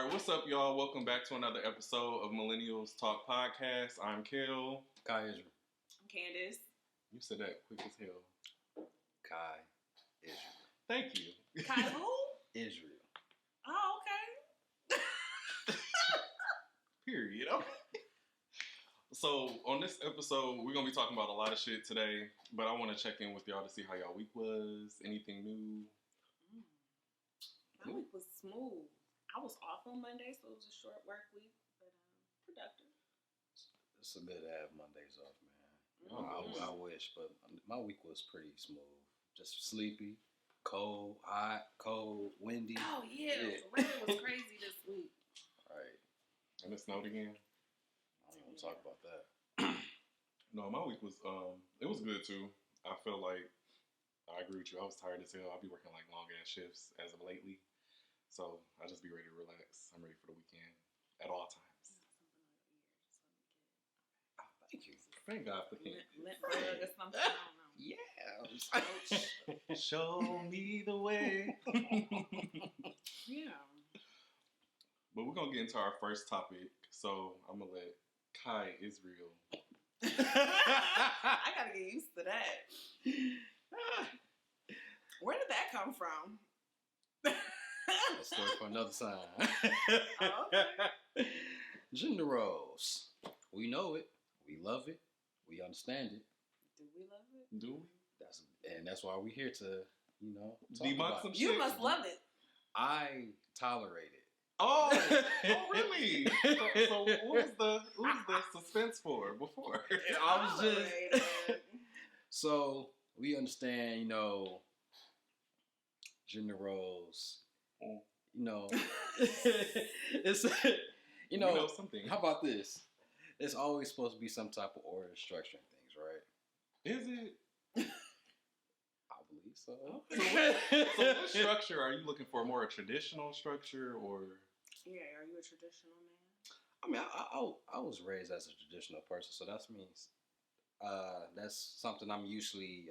All right, what's up, y'all? Welcome back to another episode of Millennials Talk Podcast. I'm Kel. Kai Israel. I'm Candace. You said that quick as hell. Kai Israel. Thank you. Kai who? Israel. Oh, okay. Period. Okay. So, on this episode, we're going to be talking about a lot of shit today, but I want to check in with y'all to see how y'all week was. Anything new? My week was smooth. I was off on Monday, so it was a short work week, but productive. It's a good to have Mondays off, man. Mm-hmm. I wish, but my week was pretty smooth. Just sleepy, cold, hot, cold, windy. Oh, yeah. The weather was crazy this week. Right. And it snowed again? I don't even want to talk about that. No, my week was, it was good too. I feel like, I agree with you. I was tired as hell. I'll be working like long ass shifts as of lately. So I just be ready to relax. I'm ready for the weekend at all times. Oh, thank you. Thank God for him. Lint bug or something. I don't know. Yeah. Show me the way. Yeah. But we're going to get into our first topic. So I'm going to let Kai Israel. I got to get used to that. Where did that come from? A story for another time. Oh, okay. Gender roles. We know it. We love it. We understand it. Do we love it? Do we? That's why we're here to, talk Debunk about some it. shit. You must love it. I tolerate it. Oh really? So what was the suspense for before? I was just... Tolerated. So, we understand, gender roles. It's, know something. how about this? It's always supposed to be some type of order and structure and things, right? Is it? I believe so. So what structure are you looking for? More a traditional structure or? Yeah, are you a traditional man? I mean, I was raised as a traditional person, so that means that's something I'm usually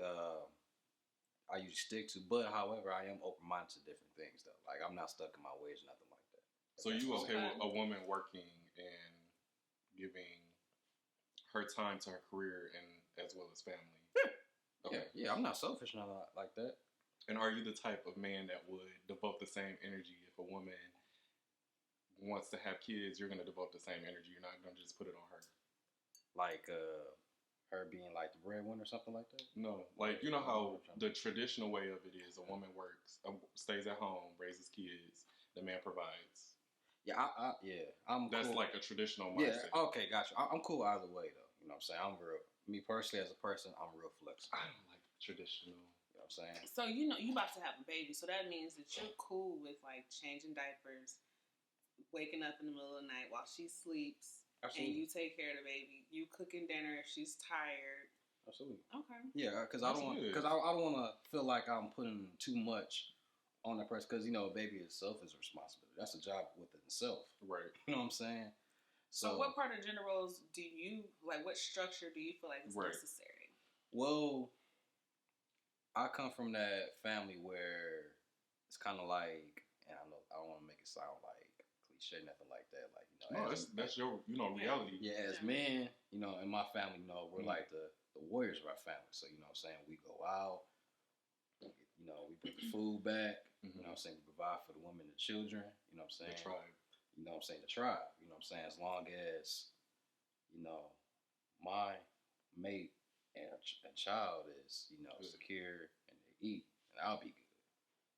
I usually stick to. But however, I am open minded to different things, though. Like I'm not stuck in my ways, nothing like that. So you okay with a woman working and giving her time to her career and as well as family? Yeah. Okay. Yeah, I'm not selfish, not like that. And are you the type of man that would devote the same energy if a woman wants to have kids? You're going to devote the same energy. You're not going to just put it on her. Like her being like the breadwinner or something like that? No. Like, you know how the traditional way of it is a woman works, stays at home, raises kids, the man provides. Yeah, I'm That's cool. Like a traditional mindset. Yeah, okay, gotcha. I'm cool either way, though. You know what I'm saying? Me personally as a person, I'm real flexible. I don't like traditional. You know what I'm saying? So, you about to have a baby. So that means that you're cool with, like, changing diapers, waking up in the middle of the night while she sleeps. Absolutely. And you take care of the baby. You cooking dinner if she's tired. Absolutely. Okay. Yeah, because I don't want to feel like I'm putting too much on that person. Because, a baby itself is a responsibility. That's a job within itself. Right. You know what I'm saying? So what part of gender roles do you, like, what structure do you feel like is necessary? Well, I come from that family where it's kind of like, and I don't want to make it sound like cliche, nothing like that. Like, no, that's your, reality. Yeah, as men, in my family, we're like the warriors of our family. So, you know what I'm saying? We go out, we bring the food back, you know what I'm saying? We provide for the women and the children, you know what I'm saying? The tribe. You know what I'm saying? The tribe, you know what I'm saying? As long as, my mate and child is, secure and they eat, and I'll be good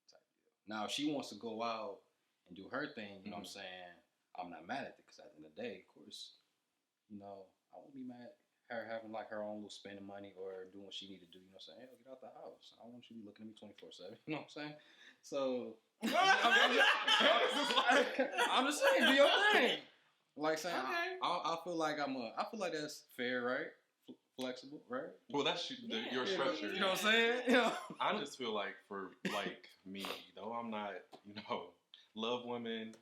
type deal. Now, if she wants to go out and do her thing, you know what I'm saying? I'm not mad at it because at the end of the day, of course, I won't be mad at her having like her own little spending money or doing what she need to do. You know what I'm saying? Hey, get out the house. I don't want you to be looking at me 24/7. You know what I'm saying? So I'm just saying, do your thing. Like saying, okay. I feel like that's fair, right? Flexible, right? Well, that's your structure. You know what I'm saying? I just feel like for like me, though I'm not, love women.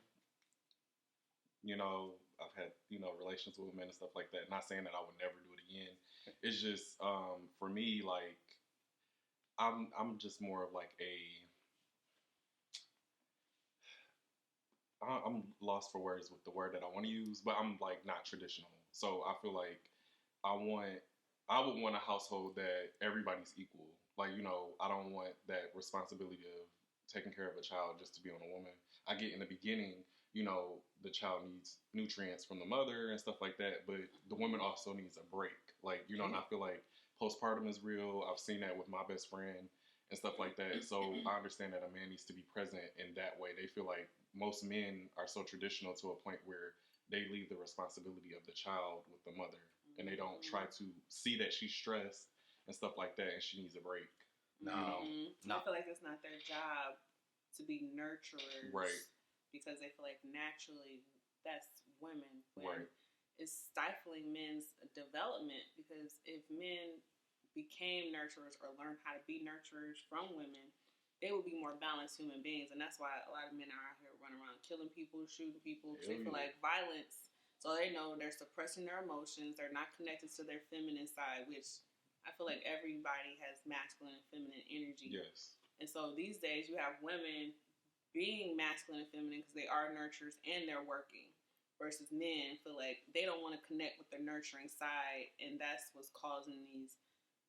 I've had, relations with women and stuff like that. Not saying that I would never do it again. It's just, for me, like, I'm just more of like I'm lost for words with the word that I want to use, but I'm like not traditional. So I feel like I want I would want a household that everybody's equal. Like, I don't want that responsibility of taking care of a child just to be on a woman. I get in the beginning, the child needs nutrients from the mother and stuff like that, but the woman also needs a break. Like, and I feel like postpartum is real. I've seen that with my best friend and stuff like that. So I understand that a man needs to be present in that way. They feel like most men are so traditional to a point where they leave the responsibility of the child with the mother, and they don't try to see that she's stressed and stuff like that, and she needs a break. No, I feel like it's not their job to be nurturers, right? Because they feel like naturally that's women. Right. It's stifling men's development, because if men became nurturers or learned how to be nurturers from women, they would be more balanced human beings. And that's why a lot of men are out here running around killing people, shooting people, because they feel like violence. So they know they're suppressing their emotions. They're not connected to their feminine side, which I feel like everybody has masculine and feminine energy. Yes. And so these days you have women being masculine and feminine because they are nurturers and they're working, versus men feel like they don't want to connect with their nurturing side, and that's what's causing these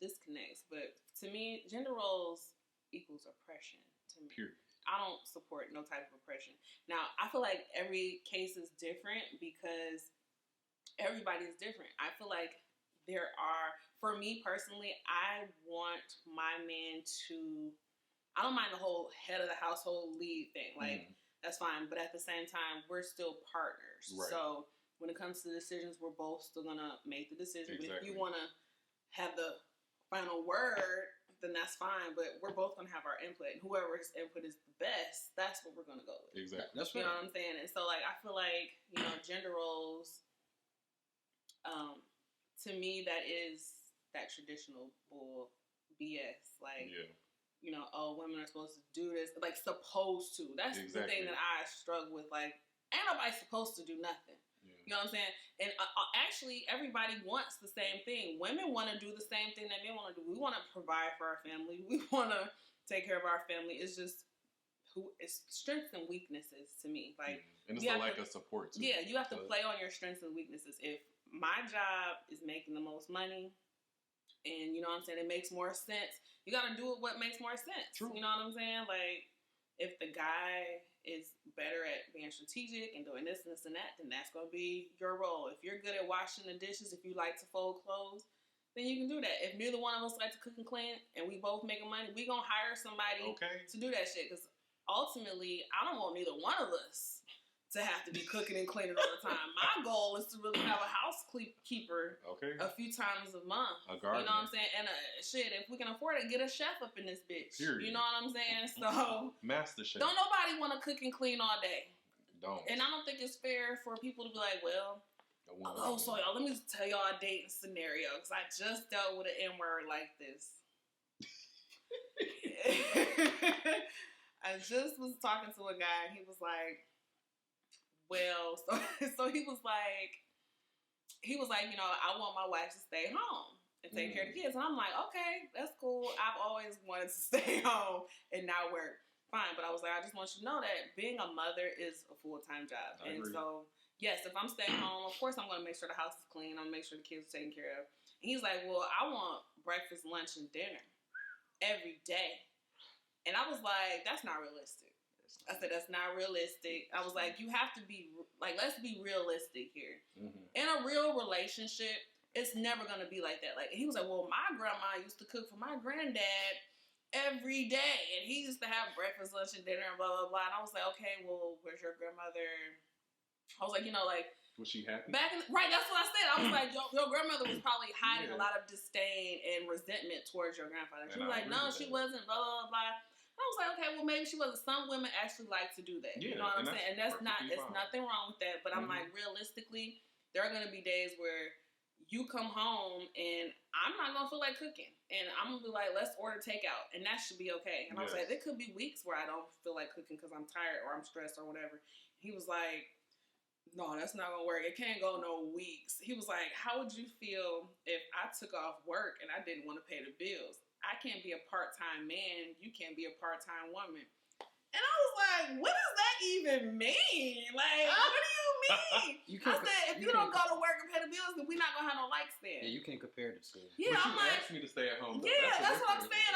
disconnects. But to me, gender roles equals oppression to me. Period. I don't support no type of oppression. Now, I feel like every case is different because everybody's different. I feel like for me personally, I want my man to, I don't mind the whole head of the household lead thing. Like, that's fine. But at the same time, we're still partners. Right. So when it comes to decisions, we're both still going to make the decision. Exactly. But if you want to have the final word, then that's fine. But we're both going to have our input. And whoever's input is the best, that's what we're going to go with. Exactly. That's You right. know what I'm saying? And so, like, I feel like, gender roles, to me, that is that traditional bull BS. Like, women are supposed to do this. Like, supposed to. That's the thing that I struggle with. Like, ain't nobody supposed to do nothing. Yeah. You know what I'm saying? And actually, everybody wants the same thing. Women want to do the same thing that men want to do. We want to provide for our family. We want to take care of our family. It's just it's strengths and weaknesses to me. Like, and it's a lack of support too. Yeah, you have to play on your strengths and weaknesses. If my job is making the most money, and you know what I'm saying, it makes more sense, you got to do what makes more sense. True. You know what I'm saying? Like, if the guy is better at being strategic and doing this and this and that, then that's going to be your role. If you're good at washing the dishes, if you like to fold clothes, then you can do that. If neither one of us like to cook and clean and we both making money, we going to hire somebody to do that shit. Because ultimately, I don't want neither one of us to have to be cooking and cleaning all the time. My goal is to really have a housekeeper a few times a month. A gardener. You know what I'm saying? And if we can afford it, get a chef up in this bitch. Period. You know what I'm saying? So master chef. Don't nobody want to cook and clean all day. Don't. And I don't think it's fair for people to be like, well, so y'all, let me tell y'all a dating scenario, because I just dealt with an N-word like this. I just was talking to a guy, and he was like, well, so he was like, I want my wife to stay home and take care of the kids. And I'm like, okay, that's cool. I've always wanted to stay home and not work. Fine. But I was like, I just want you to know that being a mother is a full-time job. I agree. So, yes, if I'm staying home, of course I'm going to make sure the house is clean. I'm going to make sure the kids are taken care of. And he's like, well, I want breakfast, lunch, and dinner every day. And I was like, that's not realistic. I said, that's not realistic. I was like, you have to be, like, let's be realistic here. Mm-hmm. In a real relationship, it's never going to be like that. Like, he was like, well, my grandma used to cook for my granddad every day. And he used to have breakfast, lunch, and dinner, and blah, blah, blah. And I was like, okay, well, where's your grandmother? I was like, was she happy? Right, that's what I said. I was like, your grandmother was probably hiding a lot of disdain and resentment towards your grandfather. She was like, no, she wasn't, blah, blah, blah. I was like, okay, well, maybe she wasn't. Some women actually like to do that. Yeah, you know what I'm saying? And that's nothing wrong with that. But I'm like, realistically, there are going to be days where you come home and I'm not going to feel like cooking. And I'm going to be like, let's order takeout. And that should be okay. And I was like, there could be weeks where I don't feel like cooking because I'm tired or I'm stressed or whatever. He was like, no, that's not going to work. It can't go no weeks. He was like, how would you feel if I took off work and I didn't want to pay the bills? I can't be a part-time man. You can't be a part-time woman. And I was like, what does that even mean? Like, what do you mean? I said, if you don't go to work and pay the bills, then we're not gonna have no lights there. Yeah, you can't compare the two. Yeah, but I'm you like, asked me to stay at home. Though. Yeah, that's what I'm saying.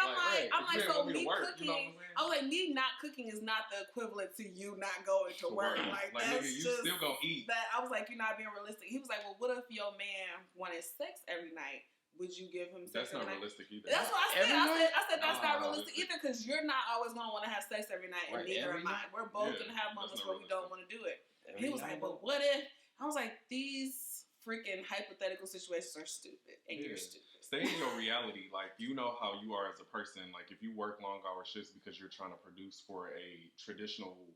I'm like, so me work, cooking. you know what I'm saying? I was like, me not cooking is not the equivalent to you not going to work. Like that's nigga, you just still gonna eat. that. I was like, you're not being realistic. He was like, well, what if your man wanted sex every night? Would you give him sex? That's not every night? realistic either. That's what I said. I said that's not realistic realistic. either because you're not always gonna want to have sex every night, and neither am I. We're both gonna have moments where we don't want to do it. And he was like, but what if? I was like, these freaking hypothetical situations are stupid, and you're stupid. Stay in your reality. Like, you know how you are as a person. Like, if you work long hour shifts because you're trying to produce for a traditional,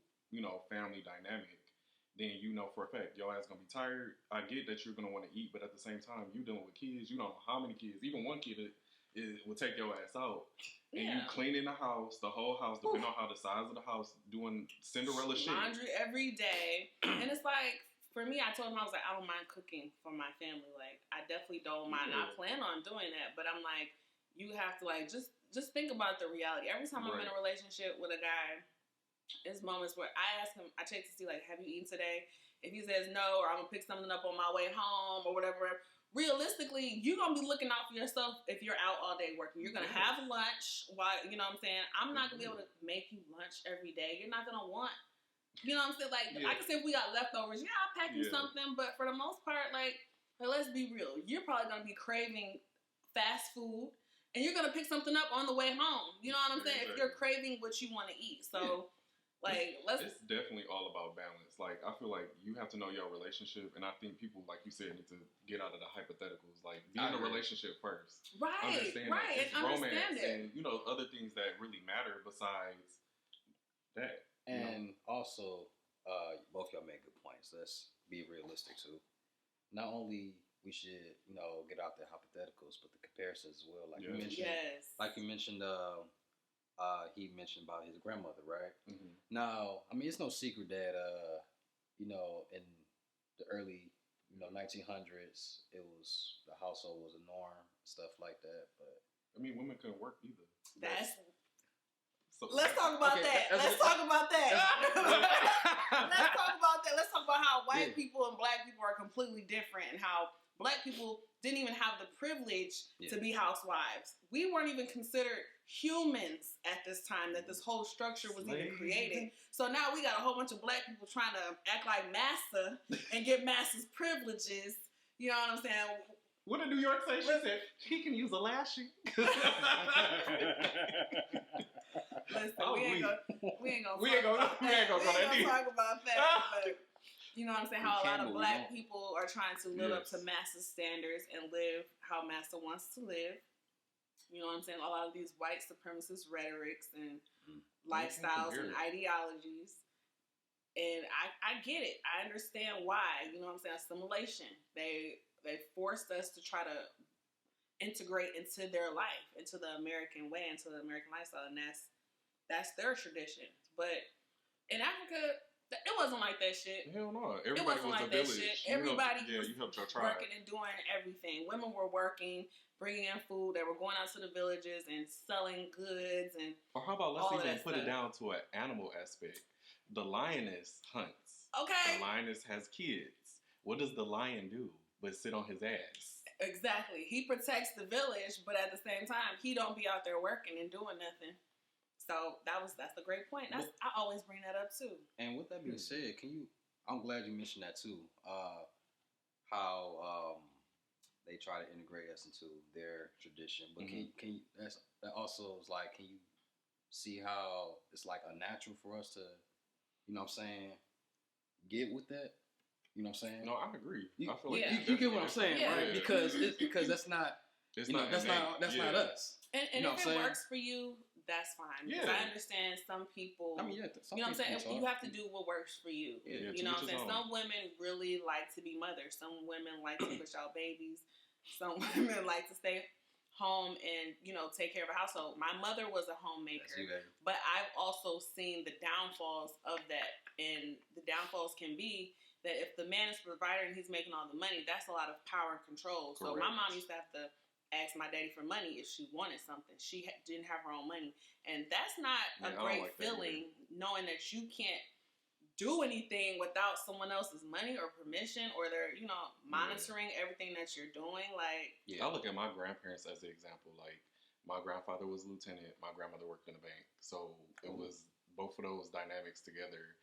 family dynamic, then you know for a fact your ass gonna be tired. I get that you're gonna want to eat, but at the same time, you dealing with kids. You don't know how many kids. Even one kid will take your ass out, and you cleaning the house, the whole house, depending on how the size of the house, doing Cinderella shit, laundry every day, and it's like. For me, I told him, I was like, I don't mind cooking for my family. Like, I definitely don't mind. I plan on doing that. But I'm like, you have to, like, just think about the reality. Every time I'm in a relationship with a guy, there's moments where I ask him, I check to see, like, have you eaten today? If he says no, or I'm going to pick something up on my way home or whatever, realistically, you're going to be looking out for yourself if you're out all day working. You're going to have lunch while, you know what I'm saying? I'm not going to be able to make you lunch every day. You're not going to want. You know what I'm saying? Like, I can say if we got leftovers, I'll pack you something. But for the most part, like, let's be real. You're probably going to be craving fast food. And you're going to pick something up on the way home. You know what I'm saying? Exactly. If you're craving what you want to eat. So, it's definitely all about balance. Like, I feel like you have to know your relationship. And I think people, like you said, need to get out of the hypotheticals. Like, be in a relationship first. Right. Understand that it's romance and, other things that really matter besides that. And also, both y'all make good points. Let's be realistic too. Not only we should, get out the hypotheticals, but the comparisons as well. Like you mentioned, he mentioned about his grandmother, right? Mm-hmm. Now, I mean, it's no secret that, in the early, 1900s, the household was a norm, stuff like that. But I mean, women couldn't work either. Let's talk about that. Let's talk about that. Let's talk about how white people and black people are completely different and how black people didn't even have the privilege to be housewives. We weren't even considered humans at this time that this whole structure was even created. So now we got a whole bunch of black people trying to act like massa and get massa's privileges. You know what I'm saying? What did New York say? She said, he can use a lashing. Listen, we ain't gonna talk about that. But you know what I'm saying? How a lot of black people are trying to live up to Massa's standards and live how Massa wants to live. You know what I'm saying? A lot of these white supremacist rhetorics and lifestyles and ideologies. And I get it. I understand why. You know what I'm saying? Assimilation. They forced us to try to integrate into their life, into the American way, into the American lifestyle, and that's their tradition. But in Africa, it wasn't like that shit. Hell no. Everybody was like a village. Everybody was you helped your tribe. working and doing everything. Women were working, bringing in food. They were going out to the villages and selling goods. And or how about let's even put it down to an animal aspect. The lioness hunts. Okay. The lioness has kids. What does the lion do but sit on his ass? Exactly. He protects the village, but at the same time, he don't be out there working and doing nothing. So that's a great point. I always bring that up too. And with that being said, I'm glad you mentioned that too. How they try to integrate us into their tradition, but can you? That also is like, can you see how it's like unnatural for us to, you know what I'm saying, get with that? You know what I'm saying? No, I agree. I feel like you get what I'm saying, right? Because that's not. That's not us. And if it works for you, that's fine. Because I understand some people. I mean, you know what I'm saying? You have to do what works for you. Yeah, you know what I'm saying? Some women really like to be mothers. Some women like to push out babies. Some women like to stay home and, take care of a household. My mother was a homemaker, but I've also seen the downfalls of that. And the downfalls can be that if the man is the provider and he's making all the money, that's a lot of power and control. Correct. So my mom used to have to ask my daddy for money if she wanted something. She didn't have her own money. And that's not a great feeling, knowing that you can't do anything without someone else's money or permission, or they're, you know, monitoring everything that you're doing. Like, I look at my grandparents as the example. Like, my grandfather was a lieutenant, my grandmother worked in a bank. So it was both of those dynamics together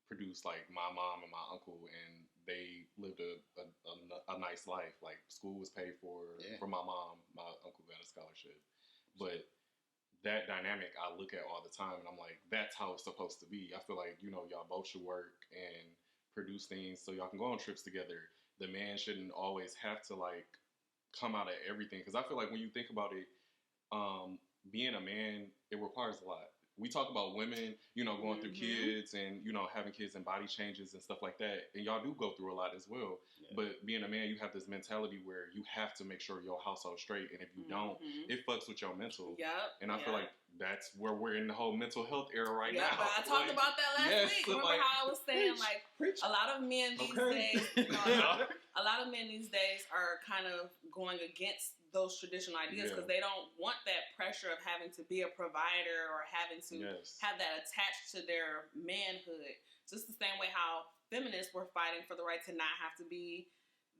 produced like my mom and my uncle, and they lived a nice life. Like, school was paid for my mom. My uncle got a scholarship. But that dynamic I look at all the time, and I'm like, that's how it's supposed to be. I feel like, you know, y'all both should work and produce things so y'all can go on trips together. The man shouldn't always have to like come out of everything, because I feel like when you think about it, being a man, it requires a lot. We talk about women, you know, going through kids and, you know, having kids and body changes and stuff like that. And y'all do go through a lot as well. Yeah. But being a man, you have this mentality where you have to make sure your household's straight. And if you don't, it fucks with your mental. Yep. And I feel like that's where we're in the whole mental health era right now. But I talked about that last week. Remember how I was saying, a lot of men these days, you know, a lot of men these days are kind of going against those traditional ideas because they don't want that pressure of having to be a provider or having to have that attached to their manhood. Just the same way how feminists were fighting for the right to not have to be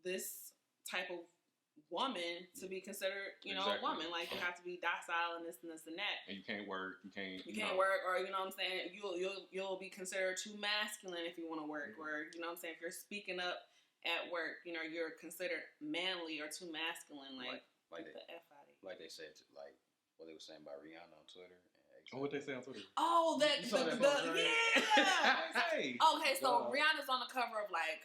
this type of woman to be considered, you know, a woman. Like, you have to be docile and this and this and that. And you can't work. You can't work, or, you know what I'm saying, you'll be considered too masculine if you want to work, or, you know what I'm saying, if you're speaking up at work, you know, you're considered manly or too masculine. Like the F out of it. Like they said, like what they were saying about Rihanna on Twitter. What they say on Twitter? Oh, Okay, so Wow. Rihanna's on the cover of like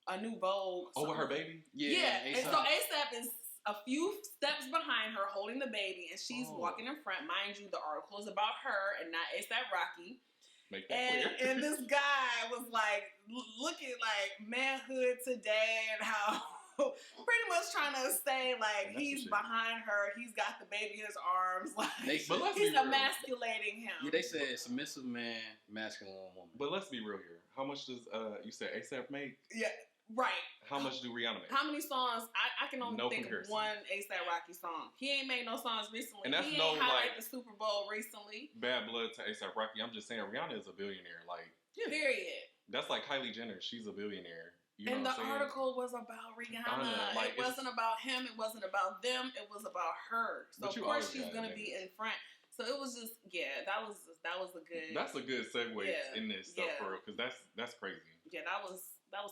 a new Vogue. Oh, with her baby? Yeah. And so ASAP is a few steps behind her holding the baby, and she's walking in front. Mind you, the article is about her and not ASAP Rocky. Make that clear. And this guy was like looking like manhood today, and how pretty much trying to say like he's behind her, he's got the baby in his arms, like he's emasculating him. Yeah, they said submissive man, masculine woman. But let's be real here. How much does you said ASAP make? Yeah, right. How much do Rihanna make? How many songs? I can only think of one ASAP Rocky song. He ain't made no songs recently. And that's he ain't highlighted the Super Bowl recently. Bad blood to ASAP Rocky. I'm just saying Rihanna is a billionaire. Like, period. That's like Kylie Jenner. She's a billionaire. You know, and the saying? Article was about Rihanna. Like, it wasn't about him. It wasn't about them. It was about her. So of course she's gonna be in front. So it was just that was a good. That's a good segue in this stuff for real, because that's crazy. Yeah, that was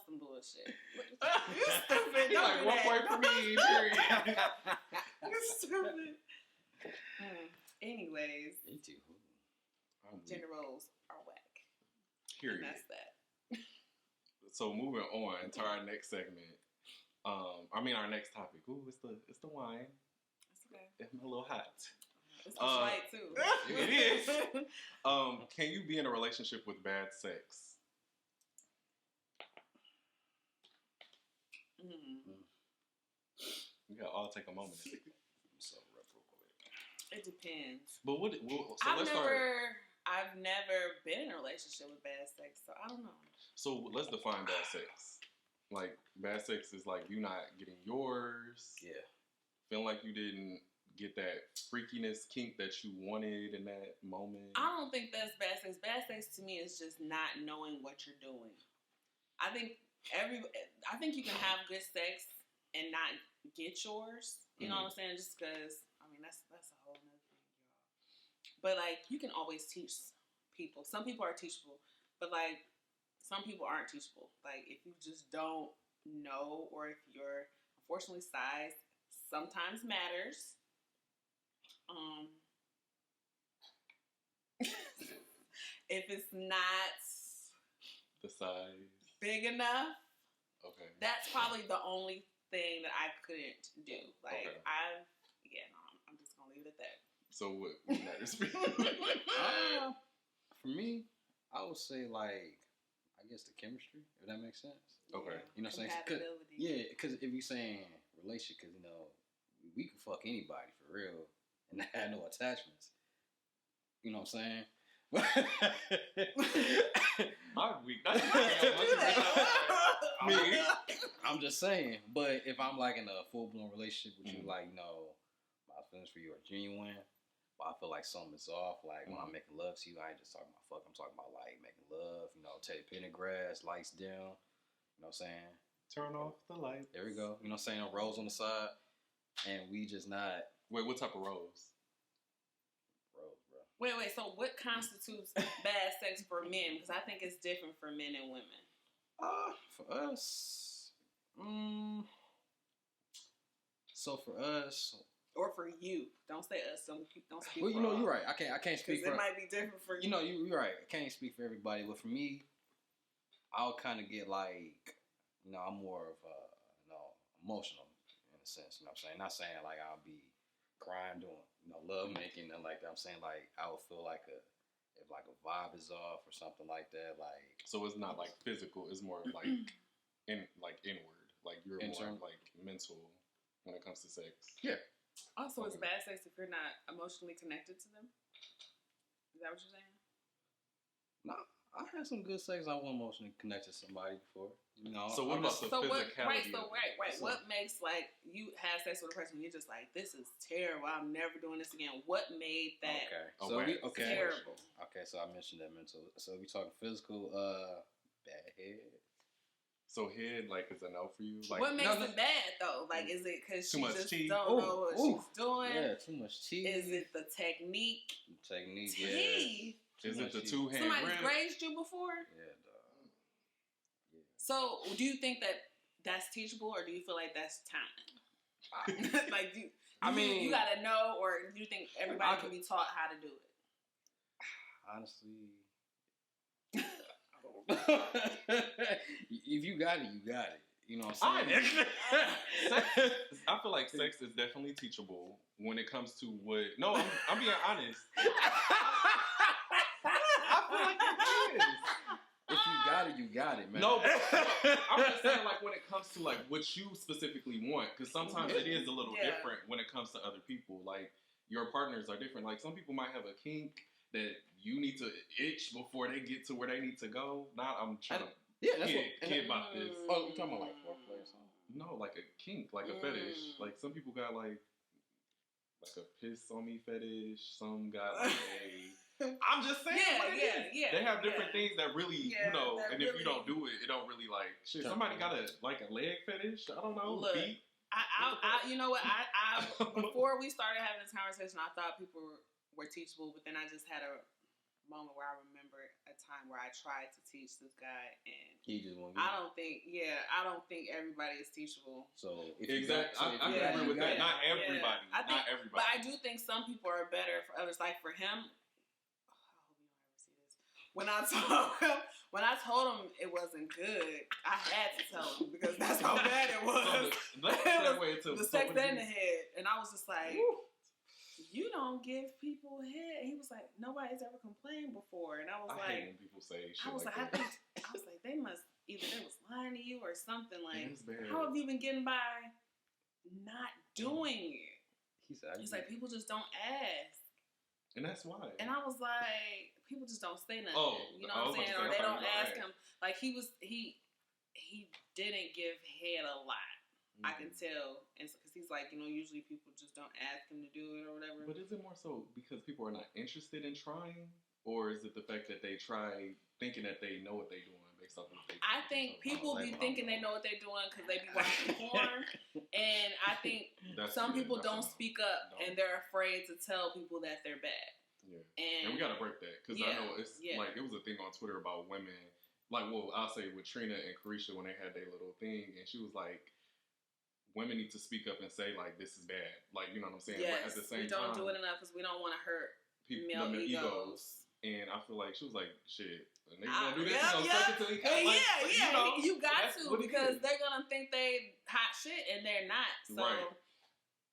some bullshit. You stupid. Don't like 1 point for me. Period. You stupid. Anyways, me too. Gender roles are whack. Period. And that's that. So moving on to our next segment. Our next topic. Ooh, it's the wine. It's okay. It's a little hot. It's light too. It is. Can you be in a relationship with bad sex? We gotta all take a moment. So rough real quick. It depends. But I've never been in a relationship with bad sex, so I don't know. So let's define bad sex. Like, bad sex is like you not getting yours. Yeah. Feeling like you didn't get that freakiness kink that you wanted in that moment. I don't think that's bad sex. Bad sex to me is just not knowing what you're doing. I think you can have good sex and not get yours. You know what I'm saying? Just because, that's a whole nother thing, y'all. But, like, you can always teach people. Some people are teachable. But, like, some people aren't teachable. Like, if you just don't know, or if you're, unfortunately, size sometimes matters. If it's not the size big enough, okay, that's probably the only thing that I couldn't do. Like, I'm just gonna leave it at that. So what matters for you? For me, I would say, like, I guess the chemistry, if that makes sense. Okay. You know what I'm saying? Because if you're saying relationship, because, you know, we can fuck anybody for real and not have no attachments. You know what I'm saying? I'm just saying. But if I'm like in a full blown relationship with you, like, you know, my feelings for you are genuine, But I feel like something's off. Like when I'm making love to you, I ain't just talking about fuck. I'm talking about like making love. You know, take pin the grass, lights dim. You know what I'm saying? Turn off the lights. There we go. You know what I'm saying? Rose on the side, and we just not. Wait, what type of rose? Rose, bro. Wait. So what constitutes bad sex for men? Because I think it's different for men and women. For us, so for us, or for you, don't say us. Don't speak. Well, for you know, all. you're right. I can't speak for. It might be different for you. You know, you're right. I can't speak for everybody, but for me, I'll kind of get like, you know, I'm more of emotional in a sense. You know what I'm saying? Not saying like I'll be crying doing, you know, love making and like that. I'm saying like I would feel like if like a vibe is off or something like that. Like, so it's not like physical. It's more like inward. Like you're more like mental when it comes to sex. Yeah. Also, it's bad sex if you're not emotionally connected to them. Is that what you're saying? No, I had some good sex. I wasn't emotionally connected to somebody before. You know. So what about the physicality? Right. What makes like you have sex with a person? You're just like, this is terrible. I'm never doing this again. What made that? Terrible. Okay, so I mentioned that mental. So we talking physical, bad head. So head, like, is a no for you? Like, what makes it bad, though? Like, is it because she just cheese? don't know what she's doing? Yeah, too much cheese. Is it the technique? Teeth. Yeah. Is it the two-hand Somebody's grip? grazed you before? Yeah, dog. Yeah. So, do you think that that's teachable, or do you feel like that's time? Like, you gotta know, or do you think everybody can be taught how to do it? Honestly... if you got it, you got it. You know what I'm saying? I feel like sex is definitely teachable when it comes to what... No, I'm being honest. I feel like it is. If you got it, you got it, man. No, but I'm just saying, like, when it comes to, like, what you specifically want, because sometimes it is a little different when it comes to other people. Like, your partners are different. Like, some people might have a kink that you need to itch before they get to where they need to go. Now I'm trying to kid about this. Oh, you talking about like foreplay or something? No, like a kink, like a fetish. Like some people got like a piss on me fetish. Some got like I'm just saying. Yeah. They have different things that really, you know, and if you don't do it, it don't really like shit. Somebody got a leg fetish. I don't know. Look, feet. I you know what? I before we started having this conversation, I thought people were teachable, but then I just had a moment where I remember a time where I tried to teach this guy, and he just won't. I don't think everybody is teachable. So I agree with that. Not everybody. Not everybody. But I do think some people are better for others. Like for him, I hope you don't ever see this. When I told him it wasn't good, I had to tell him because that's how bad it was. So the sex and the head, and I was just like. Woo. You don't give people head. He was like, nobody's ever complained before. And I was like, hate when people say shit I was like, that. I was like, they was lying to you or something. Like, how have you been getting by not doing it? He's like, people just don't ask. And that's why. And I was like, people just don't say nothing. You know what I'm saying? Or they don't ask him. Like he didn't give head a lot. I can tell, and because he's like, you know, usually people just don't ask him to do it or whatever. But is it more so because people are not interested in trying, or is it the fact that they try thinking that they know what they're doing based off of what they? I think people be thinking they know what they're doing because they be watching porn, and I think some people don't speak up, and they're afraid to tell people that they're bad. Yeah, and we gotta break that because I know it's like it was a thing on Twitter about women. Like, well, I'll say with Trina and Carisha when they had their little thing, and she was like. Women need to speak up and say, like, this is bad. Like, you know what I'm saying? Yes, but at the same we don't time, do it enough because we don't want to hurt male egos. And I feel like she was like, shit, niggas gonna do this, suck it till he can't. You got to because they're gonna think they hot shit and they're not. So,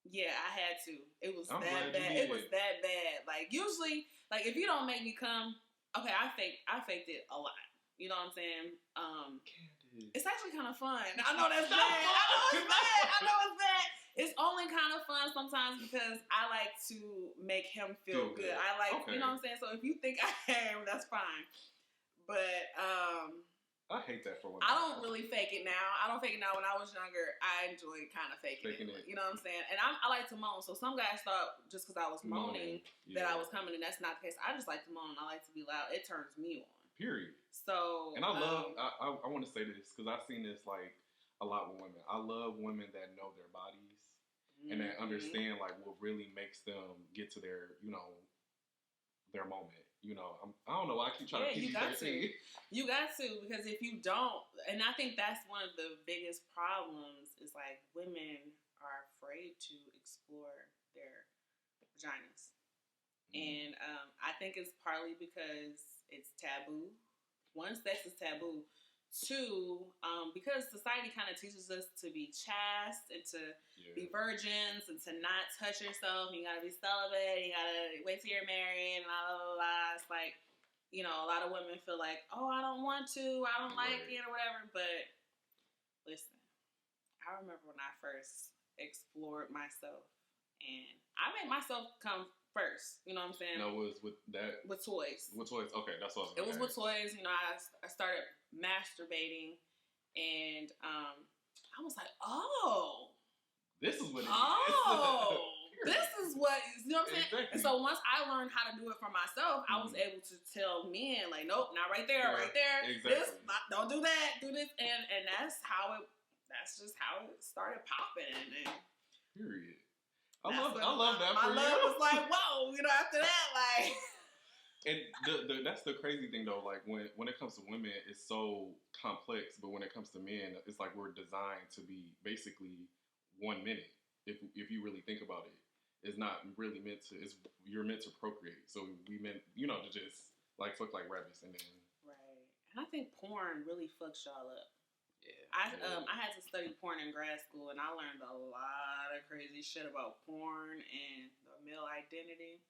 yeah, I had to. It was that bad. It was that bad. Like, usually, like, if you don't make me come, okay, I faked it a lot. You know what I'm saying? It's actually kind of fun. I know that's bad. I know it's bad. It's only kind of fun sometimes because I like to make him feel good. I like, you know what I'm saying? So if you think I am, that's fine. But I hate that for women. I don't really fake it now. I don't fake it now. When I was younger, I enjoyed kind of faking it. You know what I'm saying? And I like to moan. So some guys thought just because I was moaning that I was coming, and that's not the case. I just like to moan. I like to be loud. It turns me on. Period. So. And I love. I want to say this because I've seen this like a lot with women. I love women that know their bodies and that understand like what really makes them get to their their moment. I don't know why I keep trying to keep you got to. You got to, because if you don't, and I think that's one of the biggest problems is like women are afraid to explore their vaginas. And I think it's partly because it's taboo. One, sex is taboo. Two, because society kind of teaches us to be chaste and to be virgins and to not touch yourself. You gotta be celibate. You gotta wait till you're married and blah, blah, blah. It's like, a lot of women feel like, oh, I don't want to. I don't like it or whatever. But listen, I remember when I first explored myself and I made myself come first. You know what I'm saying? No, it was with that? With toys. With toys. Okay, that's what I was It was with toys. I started masturbating and I was like, oh. This is what it is. Oh. This is what, you know what I'm saying? Exactly. And so once I learned how to do it for myself, I was able to tell men, like, nope, not right there, right there. Exactly. Don't do that, do this. And that's just how it started popping. And period. I love that my for love you. was like, whoa, after that, like. And that's the crazy thing though, like when it comes to women, it's so complex, but when it comes to men, it's like we're designed to be basically 1 minute. If you really think about it, it's not really meant to. You're meant to procreate, so we meant to just like fuck like rabbits and then. Right, and I think porn really fucks y'all up. Yeah. I had to study porn in grad school, and I learned a lot of crazy shit about porn and the male identity.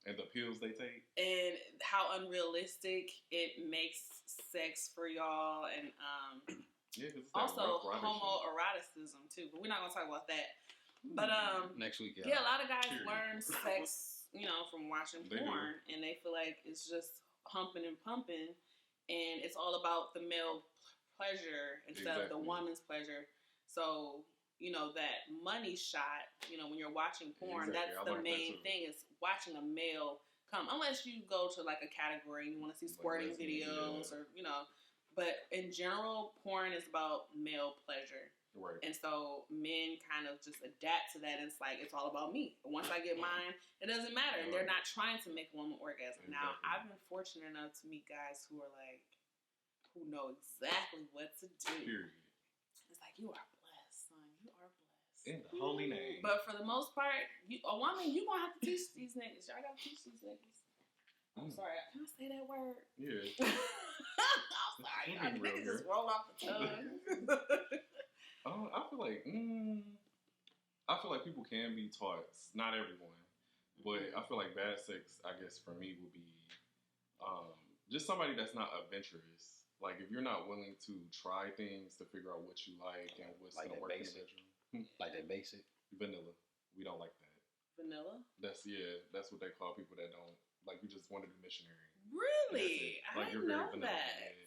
And the pills they take. And how unrealistic it makes sex for y'all. And also homoeroticism, too. But we're not going to talk about that. But next week, a lot of guys learn sex, from watching porn. And they feel like it's just humping and pumping. And it's all about the male pleasure instead of the woman's pleasure. So... that money shot, when you're watching porn, that's the main thing is watching a male come. Unless you go to like a category and you want to see squirting videos or, but in general, porn is about male pleasure. Right. And so men kind of just adapt to that. And it's like, it's all about me. Once I get mine, it doesn't matter. And they're not trying to make a woman orgasm. Exactly. Now, I've been fortunate enough to meet guys who know exactly what to do. Period. It's like, you are blessed, son. You are blessed. In the holy name. But for the most part, a woman, you going to have to teach these niggas. Y'all got to teach these niggas. I'm sorry. Can I say that word? Yeah. I'm sorry. Niggas just roll off the tongue. I feel like people can be taught. Not everyone. But I feel like bad sex, I guess, for me would be just somebody that's not adventurous. Like, if you're not willing to try things to figure out what you like and what's like going to work in the basic. bedroom. Like that basic? Vanilla. We don't like that. Vanilla? That's what they call people that don't, like, we just want to be missionary. Really? I didn't know that.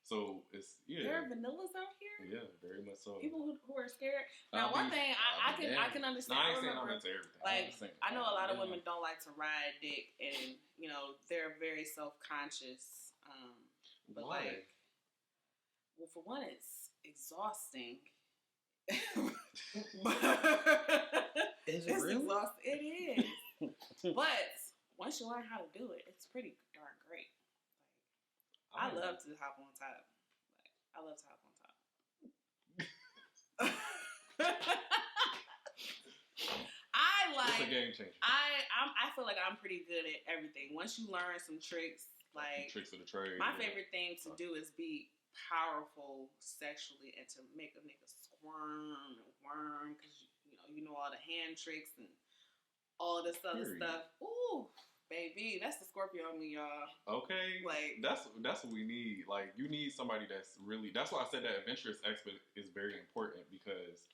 So, it's, There are vanillas out here? Yeah, very much so. People who are scared. Now, one thing I can understand. No, I ain't saying I'm into everything. Like, I know a lot of women don't like to ride dick, and, they're very self-conscious. But why? Like, well, for one, it's exhausting. Is it really? Exhausting. It is. But once you learn how to do it, it's pretty darn great. Like, I love to hop on top. Like, I love to hop on top. It's a game changer. I feel like I'm pretty good at everything. Once you learn some tricks, like tricks of the trade. My favorite thing to do is be powerful sexually and to make a nigga squirm and worm because you know all the hand tricks and all this other stuff. Ooh, baby, that's the Scorpio in me, y'all. Okay, like that's what we need. Like, you need somebody that's really. That's why I said that adventurous aspect is very important because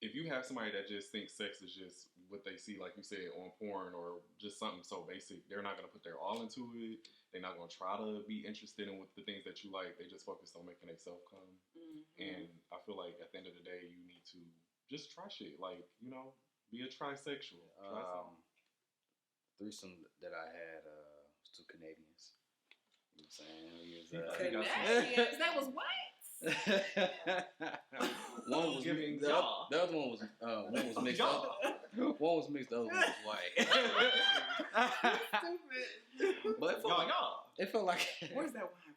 if you have somebody that just thinks sex is just what they see, like you said, on porn or just something so basic, they're not going to put their all into it. They're not going to try to be interested in the things that you like. They just focus on making themselves come. And I feel like at the end of the day, you need to just try shit. Like, you know, be a trisexual. Threesome that I had was 2 Canadians. You know what I'm saying? Canadians? That was what? One was giving the other one was mixed up. One was mixed, the other one was white. Stupid. But it felt like where's that wine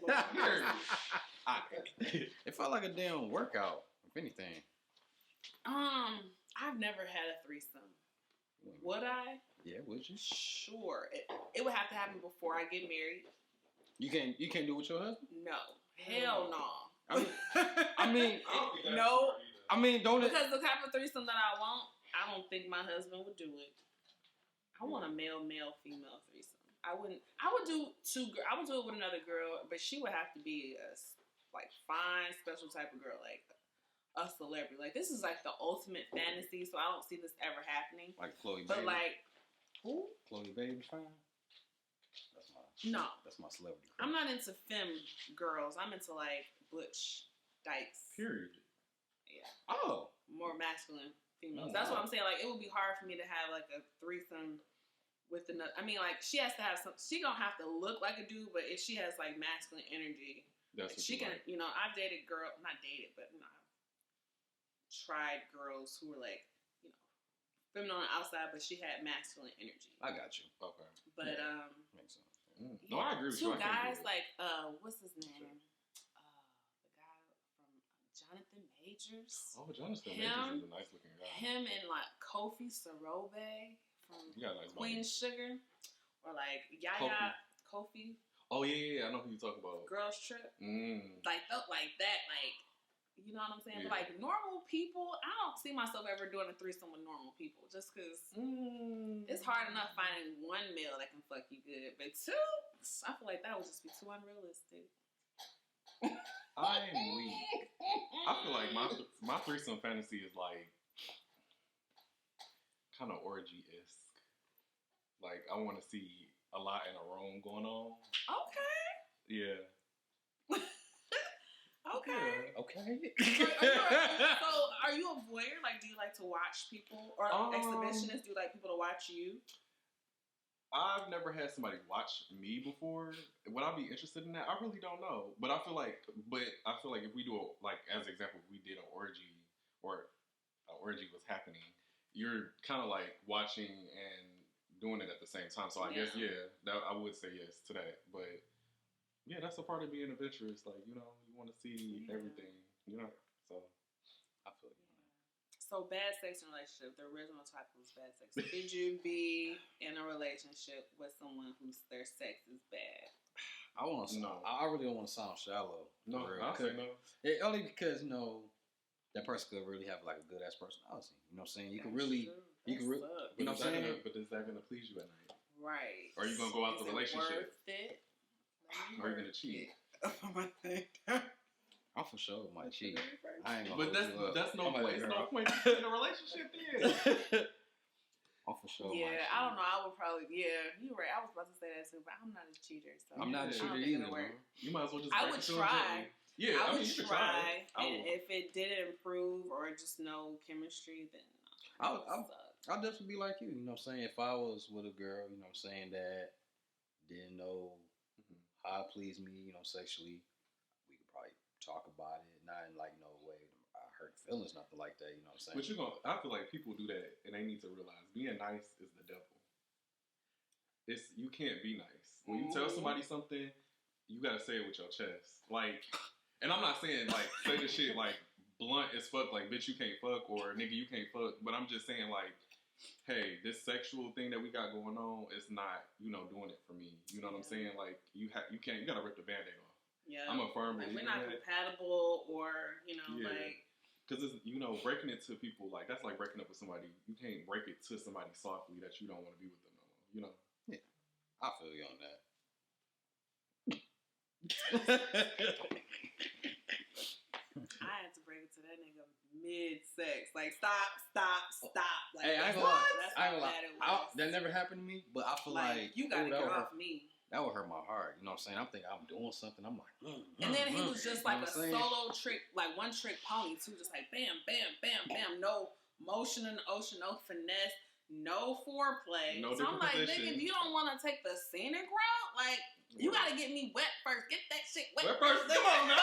bottle? It felt like a damn workout, if anything. I've never had a threesome. Would I? Yeah, would you? Sure. It would have to happen before I get married. You can't do it with your husband? No. Hell no. I mean, no. I mean, don't it? Because the type of threesome that I want, I don't think my husband would do it. I want a male, female threesome. I would do I would do it with another girl, but she would have to be a fine, special type of girl, like a celebrity. Like, this is like the ultimate fantasy, so I don't see this ever happening. Like Chloe Bailey. But like, who? Chloe Bailey fine. That's my celebrity crush. I'm not into femme girls. I'm into like butch dykes. Period. Yeah. Oh. More masculine females. That's what I'm saying. Like, it would be hard for me to have like a threesome with another. I mean, like, she has to have some. She gonna have to look like a dude, but if she has like masculine energy, that's like, she can. Like. You know, I've dated not dated, but you know, I've tried girls who were like, you know, feminine on the outside, but she had masculine energy. I got you. Okay. But makes sense. Yeah. No, I agree with you. 2 guys like what's his name? The guy from Jonathan Majors. Oh, Jonathan Majors is a nice looking guy. Him and like Kofi Sarobe from nice Queen Sugar, or like Yaya Kofi. Oh yeah, I know who you talking about. Girls Trip. Like that, like. You know what I'm saying? Yeah. But like normal people, I don't see myself ever doing a threesome with normal people, just because it's hard enough finding one male that can fuck you good, but 2, I feel like that would just be too unrealistic. I'm weak. I feel like my threesome fantasy is like kind of orgy-esque. Like, I want to see a lot in a room going on. Okay. Yeah. Okay. Yeah. Okay. So, are you a voyeur? Like, do you like to watch people? Or exhibitionists, do you like people to watch you? I've never had somebody watch me before. Would I be interested in that? I really don't know. But I feel like if we do as an example, if we did an orgy or an orgy was happening, you're kind of like watching and doing it at the same time. So I guess, I would say yes to that. But yeah, that's a part of being adventurous. Like, you know, you want to see everything, you know. So I feel you. So, bad sex in a relationship, the original topic was bad sex. Did you be in a relationship with someone their sex is bad? I really don't want to sound shallow. No, I'll say no. Only because, you know, that person could really have like a good ass personality. You know what I'm saying? You can really, you know what I'm saying? But is that going to please you at night? Right. Or are you going to go out the relationship? Worth it? Or are you going to cheat? I for sure might cheat. I ain't gonna. But that's no point. It's no point in a relationship then. I for sure. Yeah, I don't know. I would probably. Yeah, you're right. I was about to say that too, but I'm not a cheater. So I'm not a cheater either. You might as well just. I would try. Yeah, I would try. And if it didn't improve or just no chemistry, then I'll definitely be like you. You know what I'm saying? If I was with a girl, you know what I'm saying, that didn't know how it pleased me, you know, sexually, we could probably talk about it, not in like no way I hurt feelings, nothing like that. You know what I'm saying? But I feel like people do that, and they need to realize being nice is the devil. You can't be nice when you tell somebody something. You gotta say it with your chest, like. And I'm not saying like say the shit like blunt as fuck, like bitch you can't fuck or nigga you can't fuck. But I'm just saying like, hey, this sexual thing that we got going on is not, you know, doing it for me. You know what I'm saying? Like you gotta rip the Band-Aid off. Yeah, I'm a firm believer. We're not compatible, or you know, like. Because it's, you know, breaking it to people like that's like breaking up with somebody. You can't break it to somebody softly that you don't want to be with them no more. You know? Yeah, I feel you on that. I had to break it to that nigga mid-sex. Like, stop. Like, Hey, I ain't that's gonna lie. how bad it was. That never happened to me, but I feel like you gotta get off me. That would hurt my heart. You know what I'm saying? I'm thinking I'm doing something. I'm like, and then he was just like a solo trick, like one trick pony too, just like bam, bam, bam, bam. No motion in the ocean, no finesse, no foreplay. No so I'm like, position. nigga, if you don't want to take the scenic route, like you gotta get me wet first. Get that shit wet first. Come on now.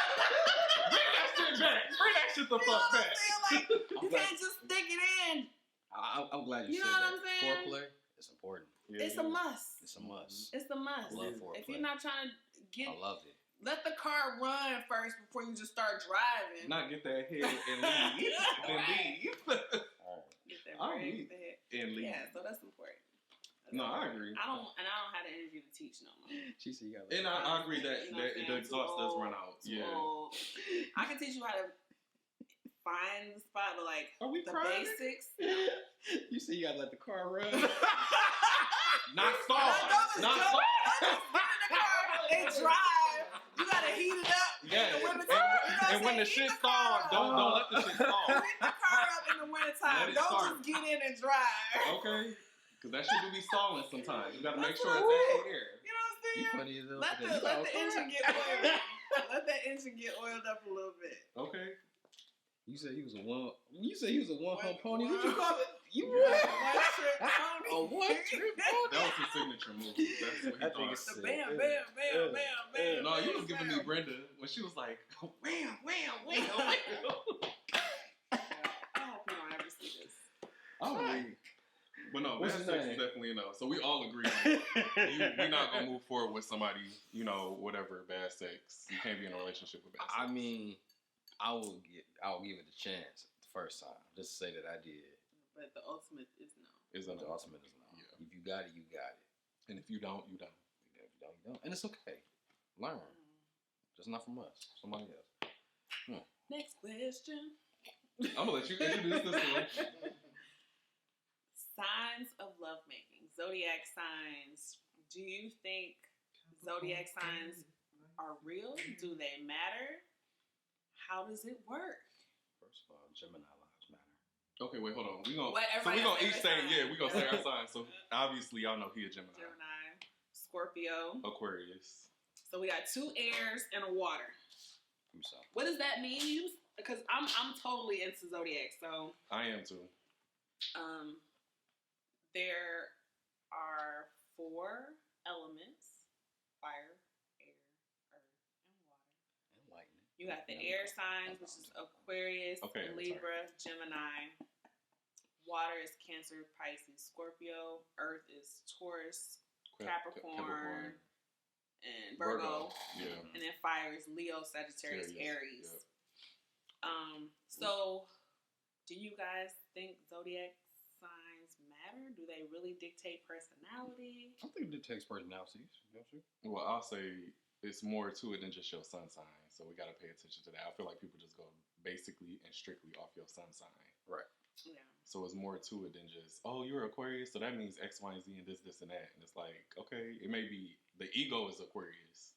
Bring that shit back. Bring that shit the fuck back. Like, you can't just stick it in. I'm glad you know said what that. I'm saying? Foreplay is important. Yeah, it's a must. It's a must. It's a must. I love foreplay. If you're not trying to get, I love it. Let the car run first before you just start driving. Not get that head and leave. Then leave. All right. Get that I'll break, leave. the head. And leave. Yeah, so that's important. I agree. I don't have the energy to teach no more. She said you got. And I agree that, You know that the exhaust does run out. Too Yeah. old. I can teach you how to find the spot, but like Are we the crying? basics. You see, you gotta let the car run. Not stall. Not stall. And drive. You gotta heat it up. Yeah. And when the shit stalls, don't let the shit stall. Heat the car up in the wintertime. Don't start. just get in and drive. Okay. Because that shit do be stalling sometimes. You gotta make That's sure what it's I'm in air. You know what I'm saying? You funny as hell. Let the engine get oiled. Let that engine get oiled up a little bit. Okay. You said he was a one. You said he was a one-hump pony. What one- you call it? You One trick pony. a one-trick pony? That was his signature move. That's what he I think thought. it's The bam, bam, bam, bam, bam. No, you was bam, giving me bam. Brenda when she was like, wham, wham, wham, wham. I hope you don't ever see this. I'm weak. But no, What's bad his sex name? is definitely a no. So we all agree we're not gonna move forward with somebody, whatever, bad sex. You can't be in a relationship with bad sex. I mean, I'll give it a chance the first time. Just to say that I did. But the ultimate is no. Is The no. ultimate is no. Yeah. If you got it, you got it. And if you don't, you don't. If you don't, you don't. And it's okay. Learn. Just not from us. Somebody else. Next question. I'm gonna let you introduce this one. Signs of lovemaking. Zodiac signs. Do you think zodiac signs are real? Do they matter? How does it work? First of all, Gemini lives matter. Okay, wait, hold on. We gonna Everybody each has say their sign. we gonna say our sign. So obviously y'all know he a Gemini. Gemini, Scorpio. Aquarius. So we got 2 airs and a water. Give me some. What does that mean? Because I'm totally into zodiac. So I am too. there are 4 elements: fire, air, earth, and water. And lightning. You got the air signs, which is Aquarius, Okay, Libra, Gemini. Water is Cancer, Pisces, Scorpio. Earth is Taurus, Capricorn, and Virgo. Yeah. And then fire is Leo, Sagittarius, Aries. Yep. So do you guys think zodiac signs matter? Do they really dictate personality? I think it takes personalities, don't you? Well, I'll say it's more to it than just your sun sign. So we got to pay attention to that. I feel like people just go basically and strictly off your sun sign. Right. Yeah. So it's more to it than just, oh, you're Aquarius, so that means X, Y, and Z, and this, and that. And it's like, okay, it may be, the ego is Aquarius.